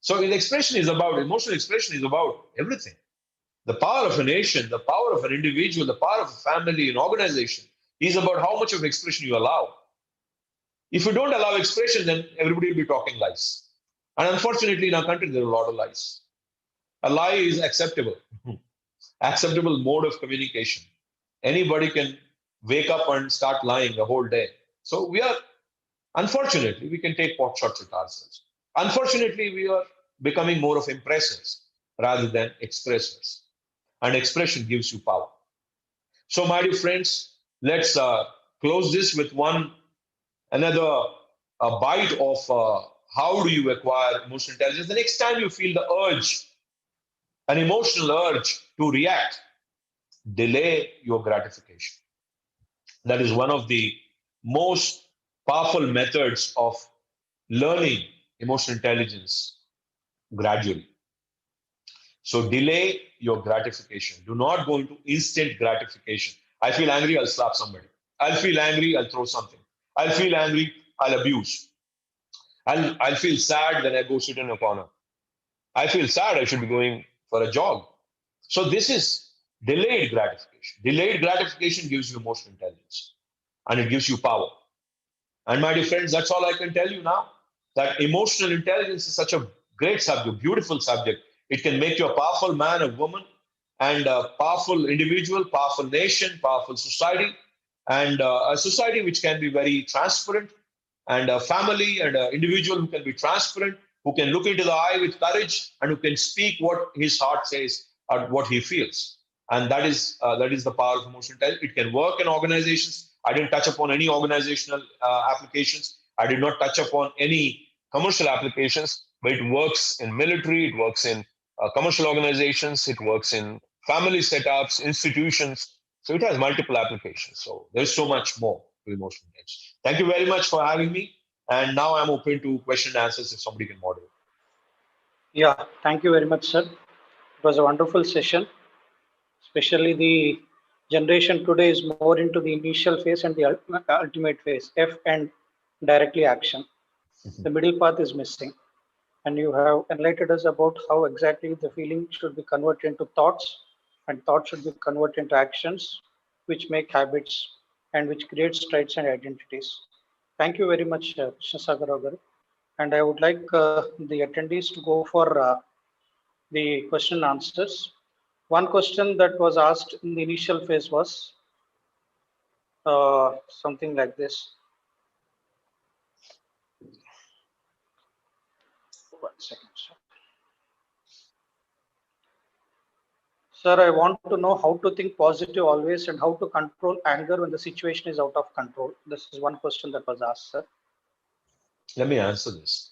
So emotional expression is about everything. The power of a nation, the power of an individual, the power of a family, an organization is about how much of expression you allow. If you don't allow expression, then everybody will be talking lies. And unfortunately, in our country, there are a lot of lies. A lie is acceptable, acceptable mode of communication. Anybody can wake up and start lying the whole day. So unfortunately, we can take pot shots at ourselves. Unfortunately, we are becoming more of impressors rather than expressors. And expression gives you power. So, my dear friends, let's close this with another bite of how do you acquire emotional intelligence. The next time you feel the urge, an emotional urge to react, delay your gratification. That is one of the most powerful methods of learning emotional intelligence gradually. So delay your gratification. Do not go into instant gratification. I feel angry, I'll slap somebody. I'll feel angry, I'll throw something. I'll feel angry, I'll abuse. I'll feel sad, then I go sit in a corner. I feel sad, I should be going for a jog. So this is delayed gratification. Delayed gratification gives you emotional intelligence and it gives you power. And my dear friends, that's all I can tell you now. That emotional intelligence is such a great subject, beautiful subject. It can make you a powerful man, a woman, and a powerful individual, powerful nation, powerful society, and a society which can be very transparent, and a family and an individual who can be transparent who can look into the eye with courage, and who can speak what his heart says or what he feels. And that is the power of emotional intelligence. It can work in organizations. I didn't touch upon any organizational applications. I did not touch upon any commercial applications, but it works in military, it works in commercial organizations, it works in family setups, institutions. So it has multiple applications. So there's so much more to emotional intelligence. Thank you very much for having me. And now I'm open to question and answers if somebody can moderate. Yeah, thank you very much, sir. It was a wonderful session. Especially the generation today is more into the initial phase and the ultimate phase, F and directly action. The middle path is missing. And you have enlightened us about how exactly the feeling should be converted into thoughts, and thoughts should be converted into actions, which make habits and which creates traits and identities. Thank you very much, Krishna Sagar. And I would like the attendees to go for the question and answers. One question that was asked in the initial phase was something like this. One second, sir. Sir, I want to know how to think positive always and how to control anger when the situation is out of control. This is one question that was asked, sir. Let me answer this.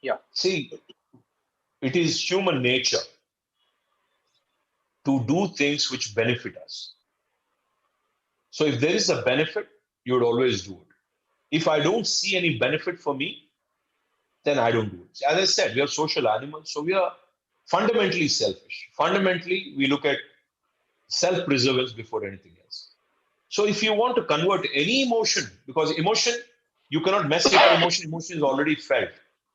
Yeah. See, it is human nature to do things which benefit us. So if there is a benefit, you would always do it. If I don't see any benefit for me, then I don't do it. As I said, we are social animals, so we are fundamentally selfish. Fundamentally, we look at self-preservance before anything else. So if you want to convert any emotion, because emotion, you cannot mess with the emotion, emotion is already felt.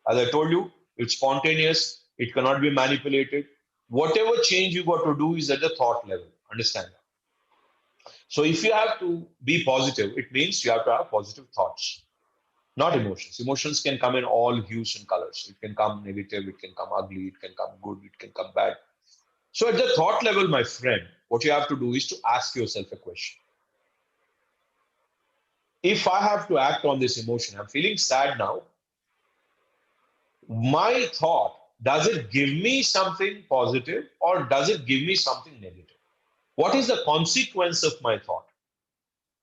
As I told you, it's spontaneous, it cannot be manipulated. Whatever change you got to do is at the thought level. Understand that? So if you have to be positive, it means you have to have positive thoughts, not emotions. Emotions can come in all hues and colors. It can come negative, it can come ugly, it can come good, it can come bad. So at the thought level, my friend, what you have to do is to ask yourself a question. If I have to act on this emotion, I'm feeling sad now. My thought, does it give me something positive or does it give me something negative? What is the consequence of my thought?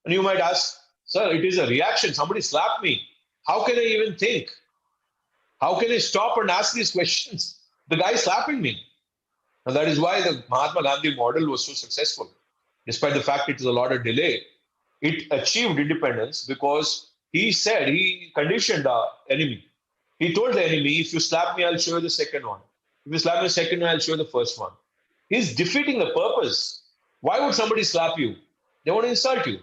And you might ask, sir, it is a reaction. Somebody slapped me. How can I even think? How can I stop and ask these questions? The guy is slapping me. And that is why the Mahatma Gandhi model was so successful. Despite the fact it is a lot of delay, it achieved independence because he said, he conditioned the enemy. He told the enemy, if you slap me, I'll show you the second one. If you slap me the second one, I'll show you the first one. He's defeating the purpose. Why would somebody slap you? They want to insult you.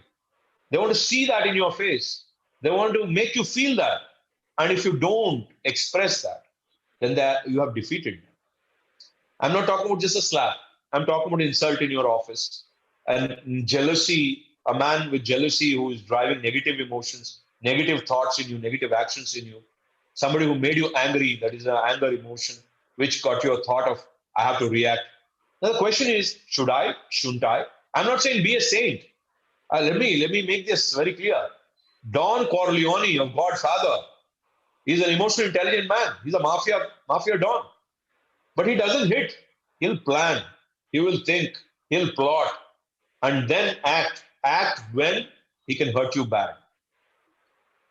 They want to see that in your face. They want to make you feel that. And if you don't express that, then you have defeated them. I'm not talking about just a slap. I'm talking about insult in your office. And jealousy, a man with jealousy who is driving negative emotions, negative thoughts in you, negative actions in you. Somebody who made you angry, that is an anger emotion, which got your thought of, I have to react. Now the question is, should I, shouldn't I? I'm not saying be a saint. Let me make this very clear. Don Corleone, your godfather, he's an emotionally intelligent man. He's a mafia don. But he doesn't hit. He'll plan. He will think. He'll plot. And then act. Act when he can hurt you bad.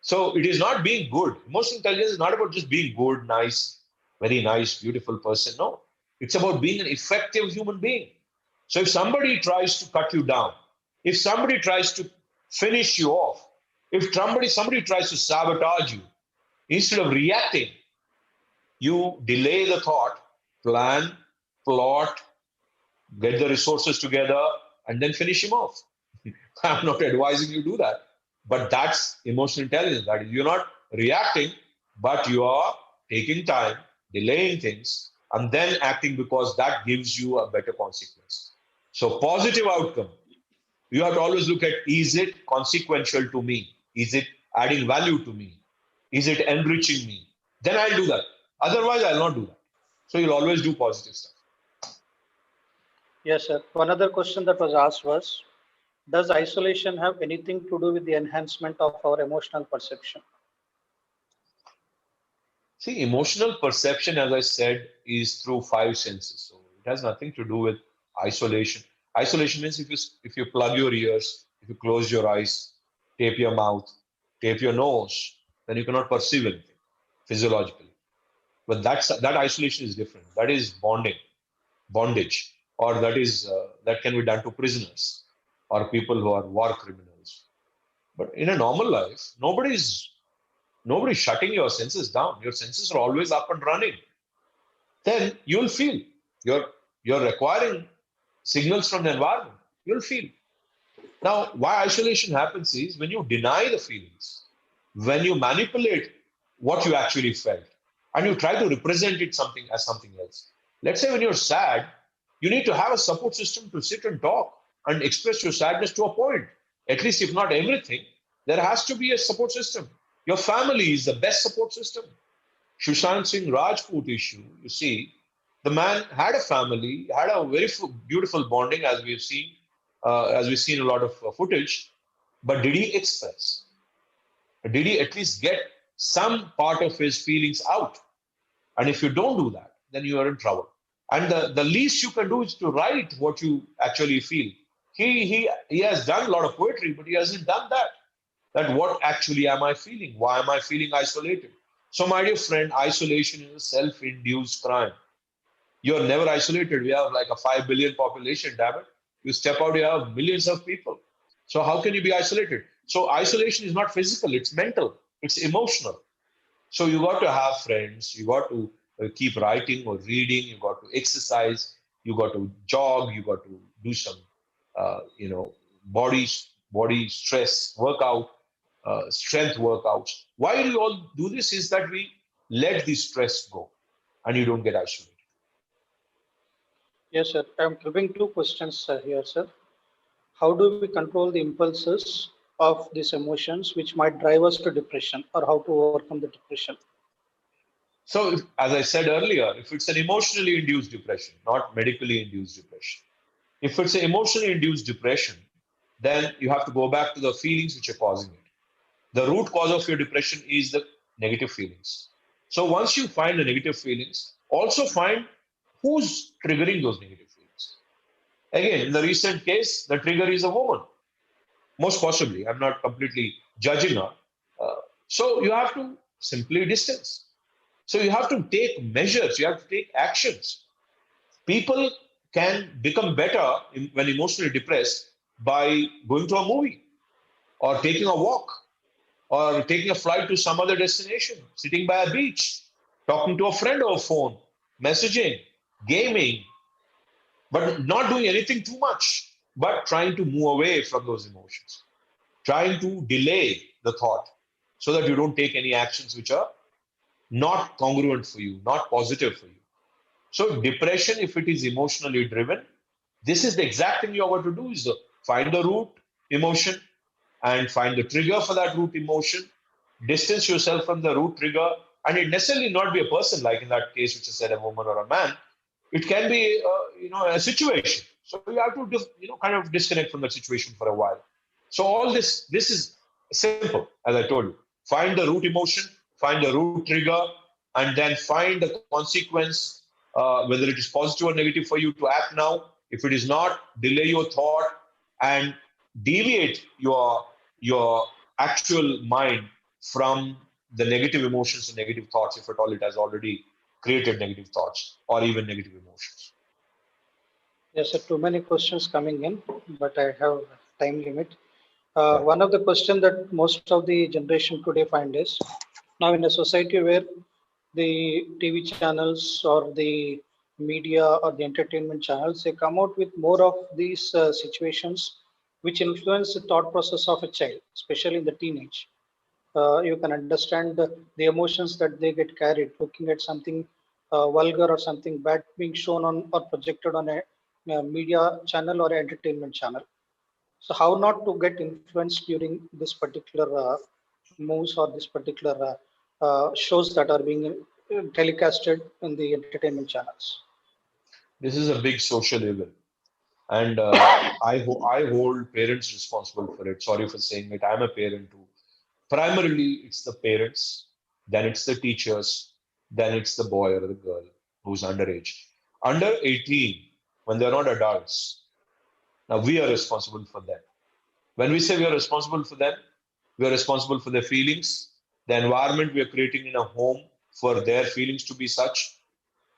So it is not being good. Emotional intelligence is not about just being good, nice, very nice, beautiful person. No. It's about being an effective human being. So if somebody tries to cut you down, if somebody tries to finish you off, if somebody tries to sabotage you, instead of reacting, you delay the thought, plan, plot, get the resources together, and then finish him off. I'm not advising you do that, but that's emotional intelligence. That is, you're not reacting, but you are taking time, delaying things, and then acting because that gives you a better consequence. So, positive outcome. You have to always look at, is it consequential to me? Is it adding value to me? Is it enriching me? Then I'll do that. Otherwise, I'll not do that. So you'll always do positive stuff. Yes, sir. One other question that was asked was, does isolation have anything to do with the enhancement of our emotional perception? See, emotional perception, as I said, is through five senses. So it has nothing to do with isolation. Isolation means if you plug your ears, if you close your eyes, tape your mouth, tape your nose, then you cannot perceive anything physiologically. But that isolation is different. That is bondage, or that can be done to prisoners or people who are war criminals. But in a normal life, nobody's shutting your senses down. Your senses are always up and running. Then you'll feel you're you're requiring signals from the environment. You'll feel. Now, why isolation happens is when you deny the feelings, when you manipulate what you actually felt, and you try to represent it something as something else. Let's say when you're sad, you need to have a support system to sit and talk and express your sadness to a point. At least, if not everything, there has to be a support system. Your family is the best support system. Sushant Singh Rajput issue, you see, the man had a family, had a very beautiful bonding, as we've seen a lot of footage. But did he express? Did he at least get some part of his feelings out? And if you don't do that, then you are in trouble. And the least you can do is to write what you actually feel. He has done a lot of poetry, but he hasn't done that. That what actually am I feeling? Why am I feeling isolated? So, my dear friend, isolation is a self-induced crime. You're never isolated. We have like a 5 billion population, damn it. You step out, you have millions of people. So how can you be isolated? So isolation is not physical, it's mental, it's emotional. So you got to have friends, you got to keep writing or reading, you got to exercise, you got to jog, you got to do some, body body stress workout, strength workouts. Why do you all do this? Is that we let the stress go, and you don't get isolated. Yes, sir. I'm grouping two questions here, sir. How do we control the impulses of these emotions which might drive us to depression, or how to overcome the depression? So, as I said earlier, if it's an emotionally induced depression, not medically induced depression, if it's an emotionally induced depression, then you have to go back to the feelings which are causing it. The root cause of your depression is the negative feelings. So, once you find the negative feelings, also find who's triggering those negative feelings. Again, in the recent case, the trigger is a woman, most possibly. I'm not completely judging her. Uh, so, you have to simply distance. So you have to take measures, you have to take actions. People can become better when emotionally depressed by going to a movie or taking a walk or taking a flight to some other destination, sitting by a beach, talking to a friend over phone, messaging, gaming, but not doing anything too much, but trying to move away from those emotions, trying to delay the thought so that you don't take any actions which are not congruent for you, not positive for you. So depression, if it is emotionally driven, this is the exact thing you are going to do is find the root emotion and find the trigger for that root emotion, distance yourself from the root trigger, and it necessarily not be a person like in that case, which I said a woman or a man. It can be, a situation. So you have to, kind of disconnect from the situation for a while. So all this is simple, as I told you. Find the root emotion, find the root trigger, and then find the consequence, whether it is positive or negative for you to act now. If it is not, delay your thought and deviate your actual mind from the negative emotions and negative thoughts, if at all it has already created negative thoughts or even negative emotions. Yes, sir. Too many questions coming in, but I have time limit. Right. One of the questions that most of the generation today find is, now in a society where the TV channels or the media or the entertainment channels, they come out with more of these situations which influence the thought process of a child, especially in the teenage. You can understand the emotions that they get carried looking at something vulgar or something bad being shown on or projected on a media channel or entertainment channel. So how not to get influenced during this particular moves or this particular shows that are being telecasted in the entertainment channels? This is a big social evil, and I hold parents responsible for it. Sorry for saying it. I'm a parent too. Primarily, it's the parents, then it's the teachers, then it's the boy or the girl who's underage. Under 18, when they're not adults, now we are responsible for them. When we say we are responsible for them, we are responsible for their feelings, the environment we are creating in a home for their feelings to be such,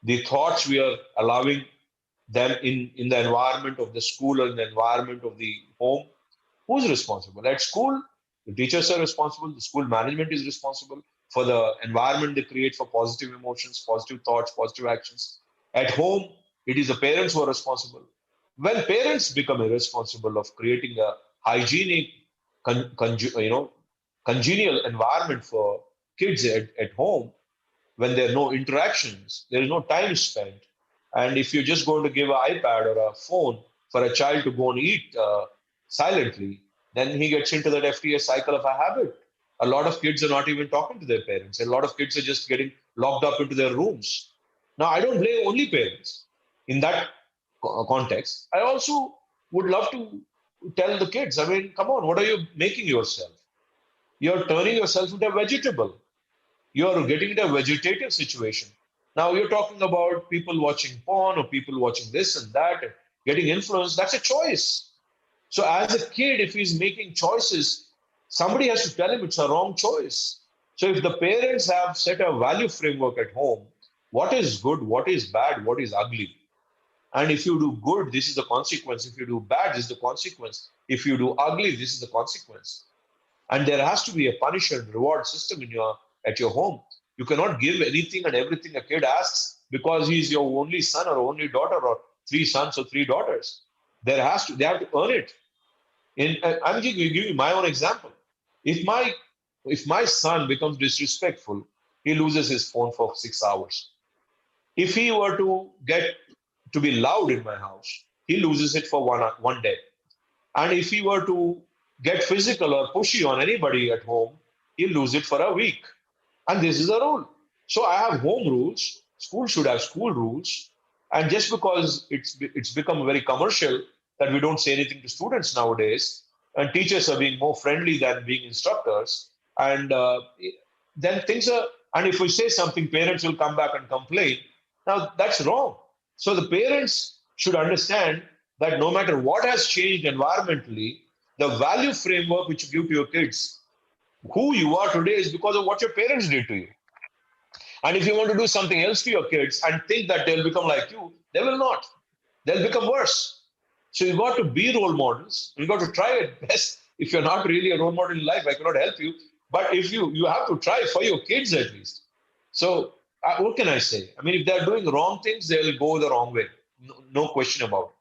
the thoughts we are allowing them in the environment of the school or in the environment of the home. Who's responsible? At school, the teachers are responsible, the school management is responsible for the environment they create for positive emotions, positive thoughts, positive actions. At home, it is the parents who are responsible. When parents become irresponsible of creating a hygienic, congenial environment for kids at home, when there are no interactions, there is no time spent. And if you're just going to give an iPad or a phone for a child to go and eat silently, then he gets into that FTS cycle of a habit. A lot of kids are not even talking to their parents. A lot of kids are just getting locked up into their rooms. Now, I don't blame only parents in that context. I also would love to tell the kids, I mean, come on, what are you making yourself? You're turning yourself into a vegetable. You're getting into a vegetative situation. Now you're talking about people watching porn or people watching this and that, and getting influenced. That's a choice. So as a kid, if he's making choices, somebody has to tell him it's a wrong choice. So if the parents have set a value framework at home, what is good, what is bad, what is ugly, and if you do good, this is the consequence. If you do bad, this is the consequence. If you do ugly, this is the consequence. And there has to be a punish and reward system in your at your home. You cannot give anything and everything a kid asks because he's your only son or only daughter or three sons or three daughters. They have to earn it. I'm giving you my own example. If my if my son becomes disrespectful, he loses his phone for 6 hours. If he were to get to be loud in my house, he loses it for one day. And if he were to get physical or pushy on anybody at home, he'll lose it for a week. And this is a rule. So I have home rules. School should have school rules. And just because it's become very commercial that we don't say anything to students nowadays, and teachers are being more friendly than being instructors, and then things are. And if we say something, parents will come back and complain. Now that's wrong. So the parents should understand that no matter what has changed environmentally, the value framework which you give to your kids, who you are today is because of what your parents did to you. And if you want to do something else to your kids and think that they'll become like you, they will not. They'll become worse. So you got to be role models. You got to try it best. If you're not really a role model in life, I cannot help you. But if you have to try for your kids at least. So what can I say? I mean, if they're doing wrong things, they'll go the wrong way. No question about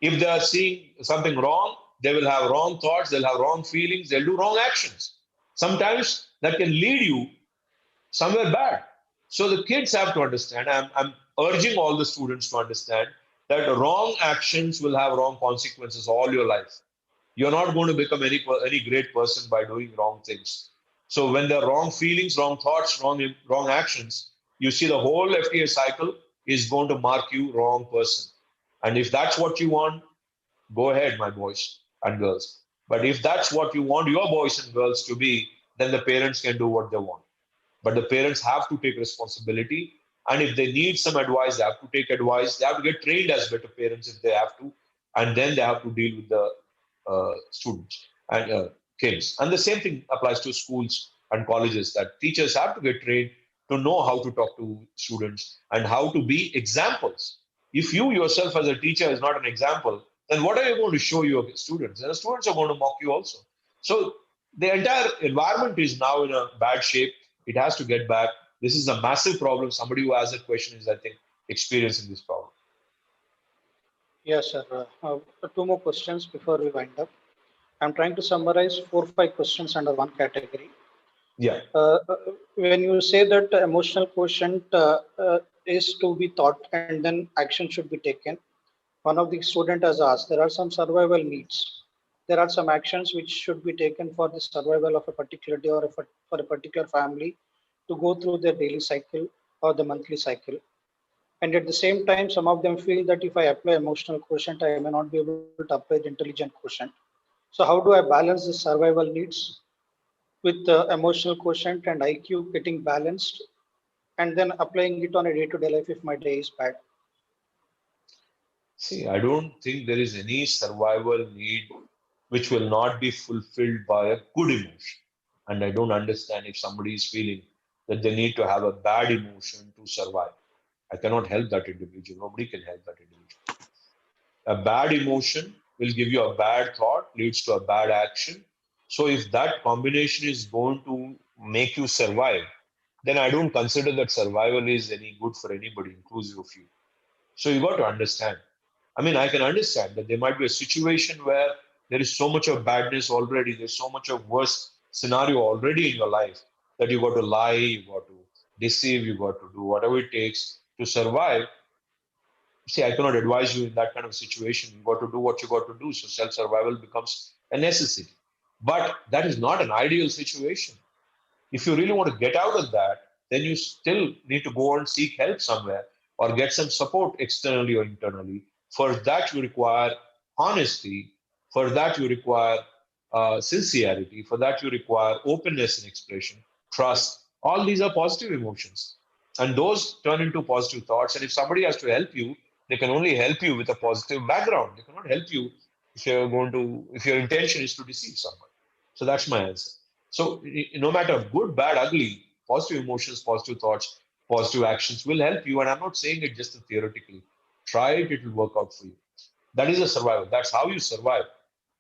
it. If they are seeing something wrong, they will have wrong thoughts, they'll have wrong feelings, they'll do wrong actions. Sometimes that can lead you somewhere bad. So the kids have to understand. I'm urging all the students to understand that wrong actions will have wrong consequences all your life. You're not going to become any great person by doing wrong things. So when there are wrong feelings, wrong thoughts, wrong actions, you see the whole FTA cycle is going to mark you wrong person. And if that's what you want, go ahead, my boys and girls. But if that's what you want your boys and girls to be, then the parents can do what they want. But the parents have to take responsibility. And if they need some advice, they have to take advice. They have to get trained as better parents if they have to. And then they have to deal with the students and kids. And the same thing applies to schools and colleges, that teachers have to get trained to know how to talk to students and how to be examples. If you yourself as a teacher is not an example, then what are you going to show your students? And the students are going to mock you also. So the entire environment is now in a bad shape. It has to get back. This is a massive problem. Somebody who has a question is, I think, experiencing this problem. Yes, sir. Two more questions before we wind up. I'm trying to summarize 4 5 questions under one category. Yeah. When you say that emotional quotient is to be taught and then action should be taken, one of the student has asked, there are some survival needs. There are some actions which should be taken for the survival of a particular day or for a particular family to go through their daily cycle or the monthly cycle. And at the same time, some of them feel that if I apply emotional quotient, I may not be able to apply the intelligent quotient. So how do I balance the survival needs with the emotional quotient and IQ getting balanced and then applying it on a day-to-day life if my day is bad. See, I don't think there is any survival need which will not be fulfilled by a good emotion. And I don't understand if somebody is feeling that they need to have a bad emotion to survive. I cannot help that individual. Nobody can help that individual. A bad emotion will give you a bad thought, leads to a bad action. So if that combination is going to make you survive, then I don't consider that survival is any good for anybody, inclusive of you. So you got to understand. I mean, I can understand that there might be a situation where there is so much of badness already, there's so much of worst scenario already in your life that you got to lie, you got to deceive, you got to do whatever it takes to survive. See, I cannot advise you in that kind of situation. You got to do what you got to do. So self survival becomes a necessity. But that is not an ideal situation. If you really want to get out of that, then you still need to go and seek help somewhere or get some support externally or internally. For that, you require honesty. For that, you require sincerity. For that, you require openness in expression, trust. All these are positive emotions. And those turn into positive thoughts. And if somebody has to help you, they can only help you with a positive background. They cannot help you if your intention is to deceive someone. So that's my answer. So no matter good, bad, ugly, positive emotions, positive thoughts, positive actions will help you. And I'm not saying it just theoretically. Try it, it will work out for you. That is a survival. That's how you survive.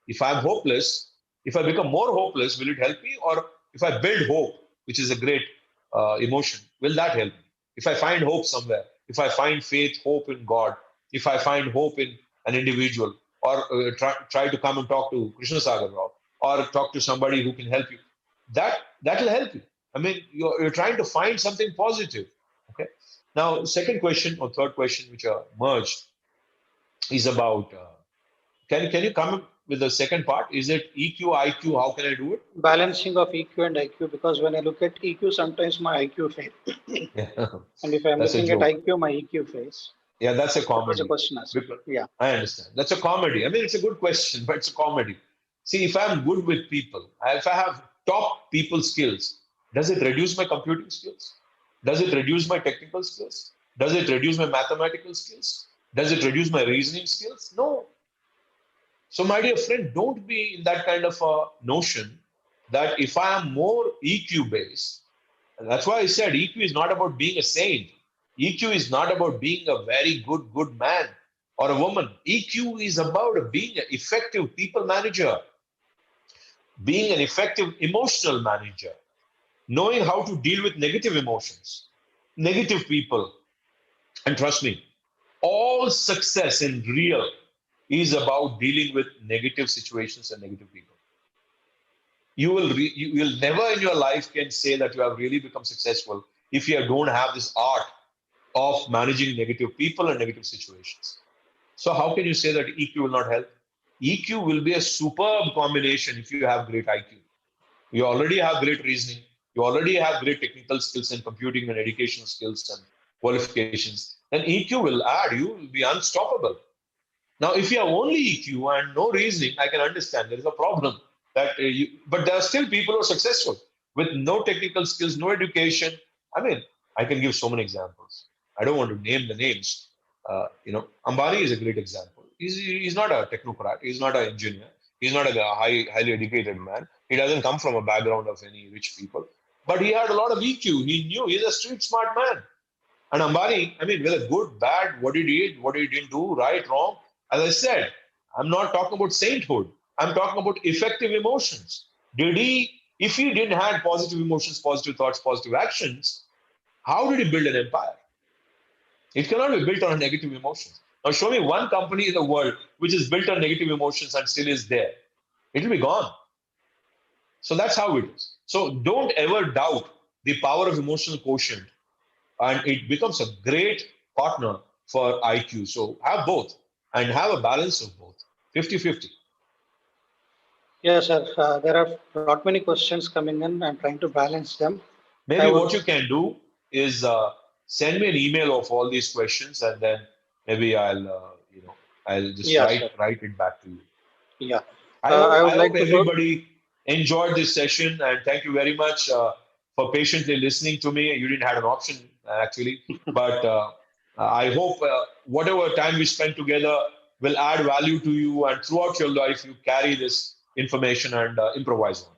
If I'm hopeless, if I become more hopeless, will it help me? Or if I build hope, which is a great emotion, will that help me? If I find hope somewhere, if I find faith, hope in God, if I find hope in an individual, or try to come and talk to Krishna Sagar Rao, or talk to somebody who can help you, that will help you. I mean, you're trying to find something positive. Okay. Now, second question or third question, which are merged, is about can you come up with the second part? Is it EQ, IQ? How can I do it? Balancing of EQ and IQ, because when I look at EQ, sometimes my IQ fails. Yeah, And if I'm that's a looking at joke. IQ, my EQ fails. Yeah, that's a That was a comedy. question asked. Because Yeah. I understand. That's a comedy. I mean, it's a good question, but it's a comedy. See, if I'm good with people, if I have top people skills, does it reduce my computing skills? Does it reduce my technical skills? Does it reduce my mathematical skills? Does it reduce my reasoning skills? No. So, my dear friend, don't be in that kind of a notion that if I am more EQ based, and that's why I said EQ is not about being a saint. EQ is not about being a very good man or a woman. EQ is about being an effective people manager, being an effective emotional manager, knowing how to deal with negative emotions, negative people. And trust me, all success in real is about dealing with negative situations and negative people. You will never in your life can say that you have really become successful if you don't have this art of managing negative people and negative situations. So how can you say that EQ will not help? EQ will be a superb combination if you have great IQ. You already have great reasoning. You already have great technical skills and computing and educational skills and qualifications. Then EQ will add. You will be unstoppable. Now, if you have only EQ and no reasoning, I can understand there is a problem. But there are still people who are successful with no technical skills, no education. I mean, I can give so many examples. I don't want to name the names. Ambani is a great example. He's not a technocrat. He's not an engineer. He's not a highly educated man. He doesn't come from a background of any rich people. But he had a lot of EQ. He knew he's a street smart man. And Ambani, I mean, whether good, bad, what he did, what he didn't do, right, wrong. As I said, I'm not talking about sainthood. I'm talking about effective emotions. If he didn't have positive emotions, positive thoughts, positive actions, how did he build an empire? It cannot be built on negative emotions. Now, show me one company in the world which is built on negative emotions and still is there. It will be gone. So that's how it is. So don't ever doubt the power of emotional quotient, and it becomes a great partner for IQ. So have both and have a balance of both, 50-50. Yes, sir. There are not many questions coming in. I'm trying to balance them. I Maybe would, what you can do is send me an email of all these questions, and then maybe I'll just yeah, sir. write it back to you. Yeah. I hope I I would hope like to go. everybody enjoyed this session, and thank you very much for patiently listening to me. You didn't have an option actually. But I hope whatever time we spend together will add value to you, and throughout your life, you carry this information and improvise on.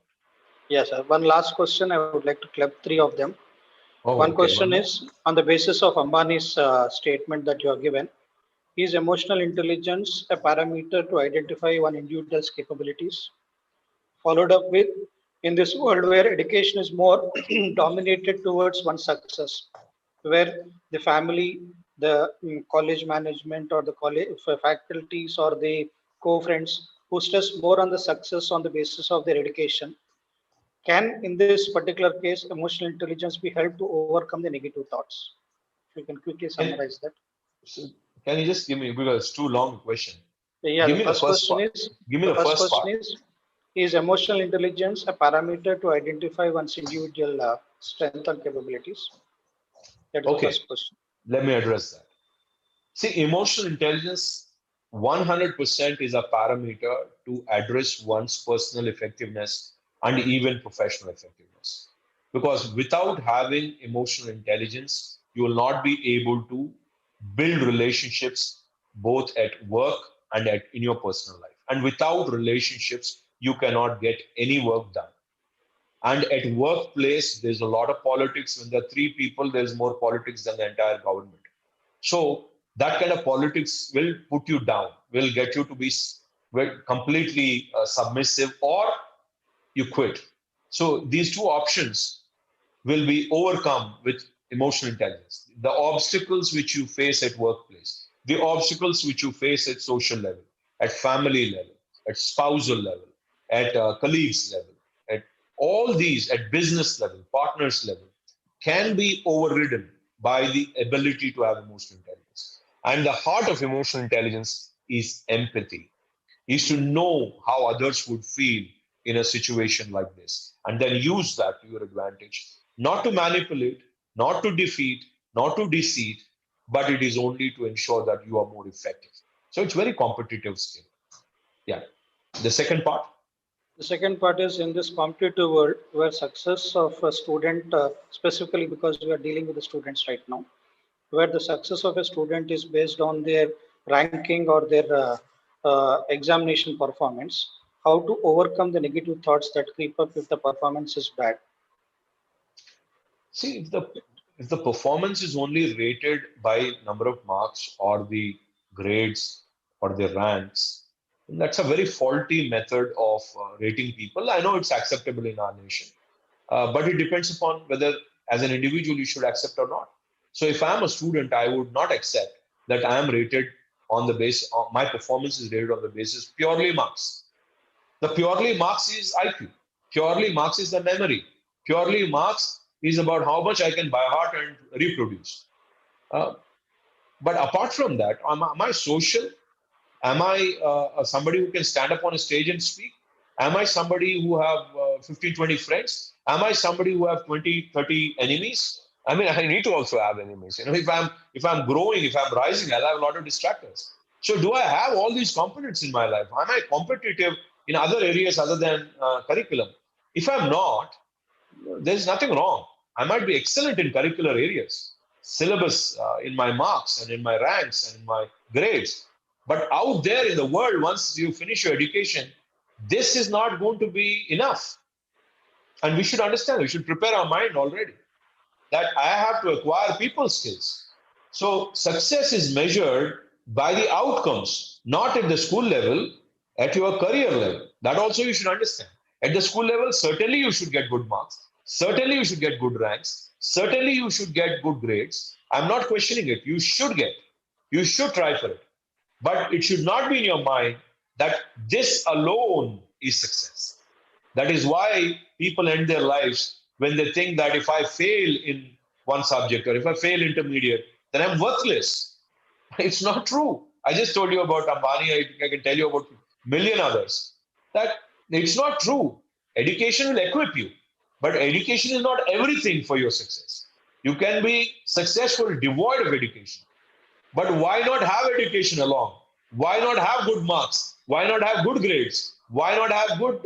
Yes, sir. One last question. I would like to club three of them. One Oh, okay. question One more. is on the basis of Ambani's statement that you have given. Is emotional intelligence a parameter to identify one individual's capabilities? Followed up with, in this world where education is more dominated towards one success, where the family, the college management or the college faculties or the co-friends who stress more on the success on the basis of their education, can in this particular case emotional intelligence be helped to overcome the negative thoughts? If you can quickly Can, summarize that. so can you just give me, because it's too long a question. Yeah, Give the me the first first question part. is Give me the the first first question part. is emotional intelligence a parameter to identify one's individual strength and capabilities? That is the Okay, first question. let me address that. See, emotional intelligence 100% is a parameter to address one's personal effectiveness and even professional effectiveness. Because without having emotional intelligence, you will not be able to build relationships both at work and in your personal life. And without relationships, you cannot get any work done. And at workplace, there's a lot of politics. When there are three people, there's more politics than the entire government. So that kind of politics will put you down, will get you to be completely submissive, or you quit. So these two options will be overcome with emotional intelligence. The obstacles which you face at workplace, the obstacles which you face at social level, at family level, at spousal level, at colleagues level, at all these, at business level, partners level, can be overridden by the ability to have emotional intelligence. And the heart of emotional intelligence is empathy, is to know how others would feel in a situation like this, and then use that to your advantage, not to manipulate, not to defeat, not to deceive, but it is only to ensure that you are more effective. So it's very competitive skill. Yeah. The second part. The second part is in this competitive world where success of a student, specifically because we are dealing with the students right now, where the success of a student is based on their ranking or their examination performance, how to overcome the negative thoughts that creep up if the performance is bad. See, if the performance is only rated by number of marks or the grades or the ranks, then that's a very faulty method of rating people. I know it's acceptable in our nation, but it depends upon whether, as an individual, you should accept or not. So, if I am a student, I would not accept that I am rated on the base. My performance is rated on the basis purely marks. The purely marks is IQ. Purely marks is the memory. Purely marks is about how much I can by heart and reproduce. Uh, but apart from that, am I social? Am I somebody who can stand up on a stage and speak? Am I somebody who have 15, 20 friends? Am I somebody who have 20, 30 enemies? I mean, I need to also have enemies. You know, if I'm growing, if I'm rising, I'll have a lot of distractors. So do I have all these components in my life? Am I competitive in other areas other than curriculum? If I'm not, there's nothing wrong. I might be excellent in curricular areas, syllabus, in my marks and in my ranks and in my grades. But out there in the world, once you finish your education, this is not going to be enough. And we should understand, we should prepare our mind already that I have to acquire people skills. So success is measured by the outcomes, not at the school level, at your career level. That also you should understand. At the school level, certainly you should get good marks. Certainly you should get good ranks. Certainly you should get good grades. I'm not questioning it. You should get. You should try for it. But it should not be in your mind that this alone is success. That is why people end their lives when they think that if I fail in one subject or if I fail intermediate, then I'm worthless. It's not true. I just told you about Ambani. I can tell you about a million others. That it's not true. Education will equip you, but education is not everything for your success. You can be successful devoid of education. But why not have education along? Why not have good marks? Why not have good grades? Why not have good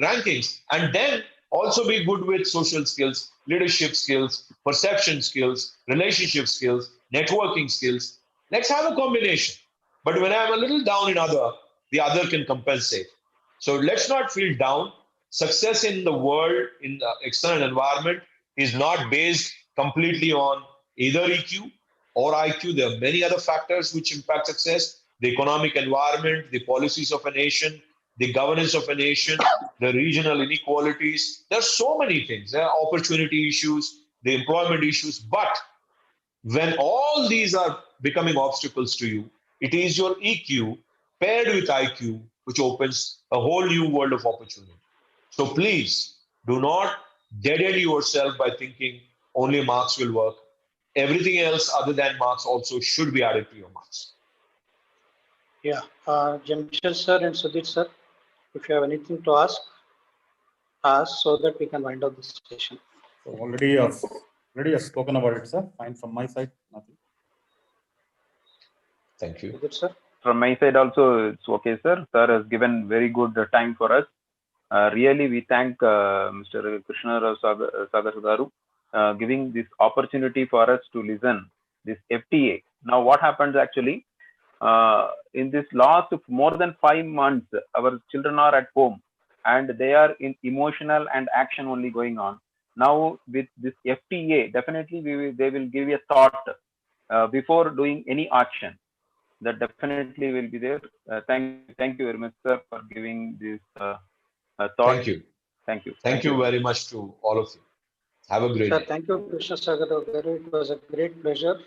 rankings? And then Also be good with social skills, leadership skills, perception skills, relationship skills, networking skills. Let's have a combination. But when I'm a little down in other, the other can compensate. So let's not feel down. Success in the world, in the external environment, is not based completely on either EQ or IQ. There are many other factors which impact success: the economic environment, the policies of a nation, the governance of a nation, the regional inequalities. There are so many things. There are opportunity issues, the employment issues. But when all these are becoming obstacles to you, it is your EQ paired with IQ which opens a whole new world of opportunity. So please do not dead end yourself by thinking only marks will work. Everything else other than marks also should be added to your marks. Yeah, Jamshid sir and Sudhir sir, if you have anything to ask so that we can wind up this session. So already spoken about it, sir. Fine from my side, nothing. Thank you. Sudhir sir. From my side also, it's okay, sir. Sir has given very good time for us. Really, we thank Mr. Krishna Saagar giving this opportunity for us to listen this FTA. Now, what happens actually in this last more than 5 months, our children are at home and they are in emotional and action only going on. Now, with this FTA, definitely they will give a thought before doing any action. That definitely will be there. Thank you very much, sir, for giving this thought. Thank you. Thank you. Thank you very much to all of you. Have a great Sir, day. thank you, Krishna Saagar. It was a great pleasure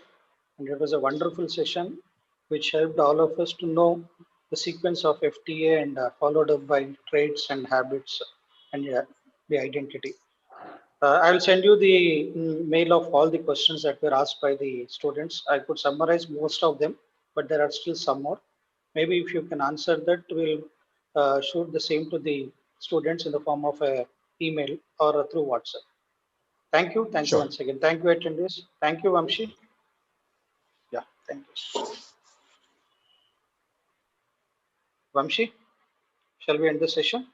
and it was a wonderful session which helped all of us to know the sequence of FTA and followed up by traits and habits and the identity. I'll send you the mail of all the questions that were asked by the students. I could summarize most of them, but there are still some more. Maybe if you can answer that, we'll shoot the same to the students in the form of a email or through WhatsApp. Thank you. Thank you Sure. once again. Thank you, attendees. Thank you, Vamshi. Yeah, thank you. Vamshi, shall we end the session?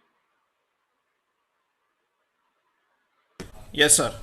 Yes, sir.